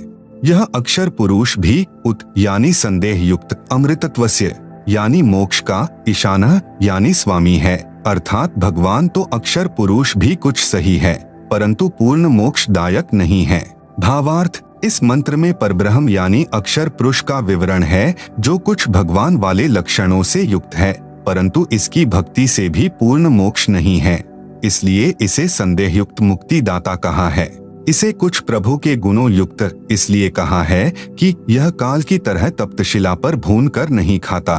Speaker 1: यह अक्षर पुरुष भी उत यानी संदेह युक्त, अमृतत्वस्य यानी मोक्ष का, ईशानः यानी स्वामी है अर्थात भगवान। तो अक्षर पुरुष भी कुछ सही है परंतु पूर्ण मोक्षदायक नहीं है। भावार्थ इस मंत्र में परब्रह्म यानी अक्षर पुरुष का विवरण है जो कुछ भगवान वाले लक्षणों से युक्त है परंतु इसकी भक्ति से भी पूर्ण मोक्ष नहीं है, इसलिए इसे संदेह युक्त मुक्तिदाता कहा है। इसे कुछ प्रभु के गुणों युक्त इसलिए कहा है कि यह काल की तरह तप्तशिला पर भून कर नहीं खाता।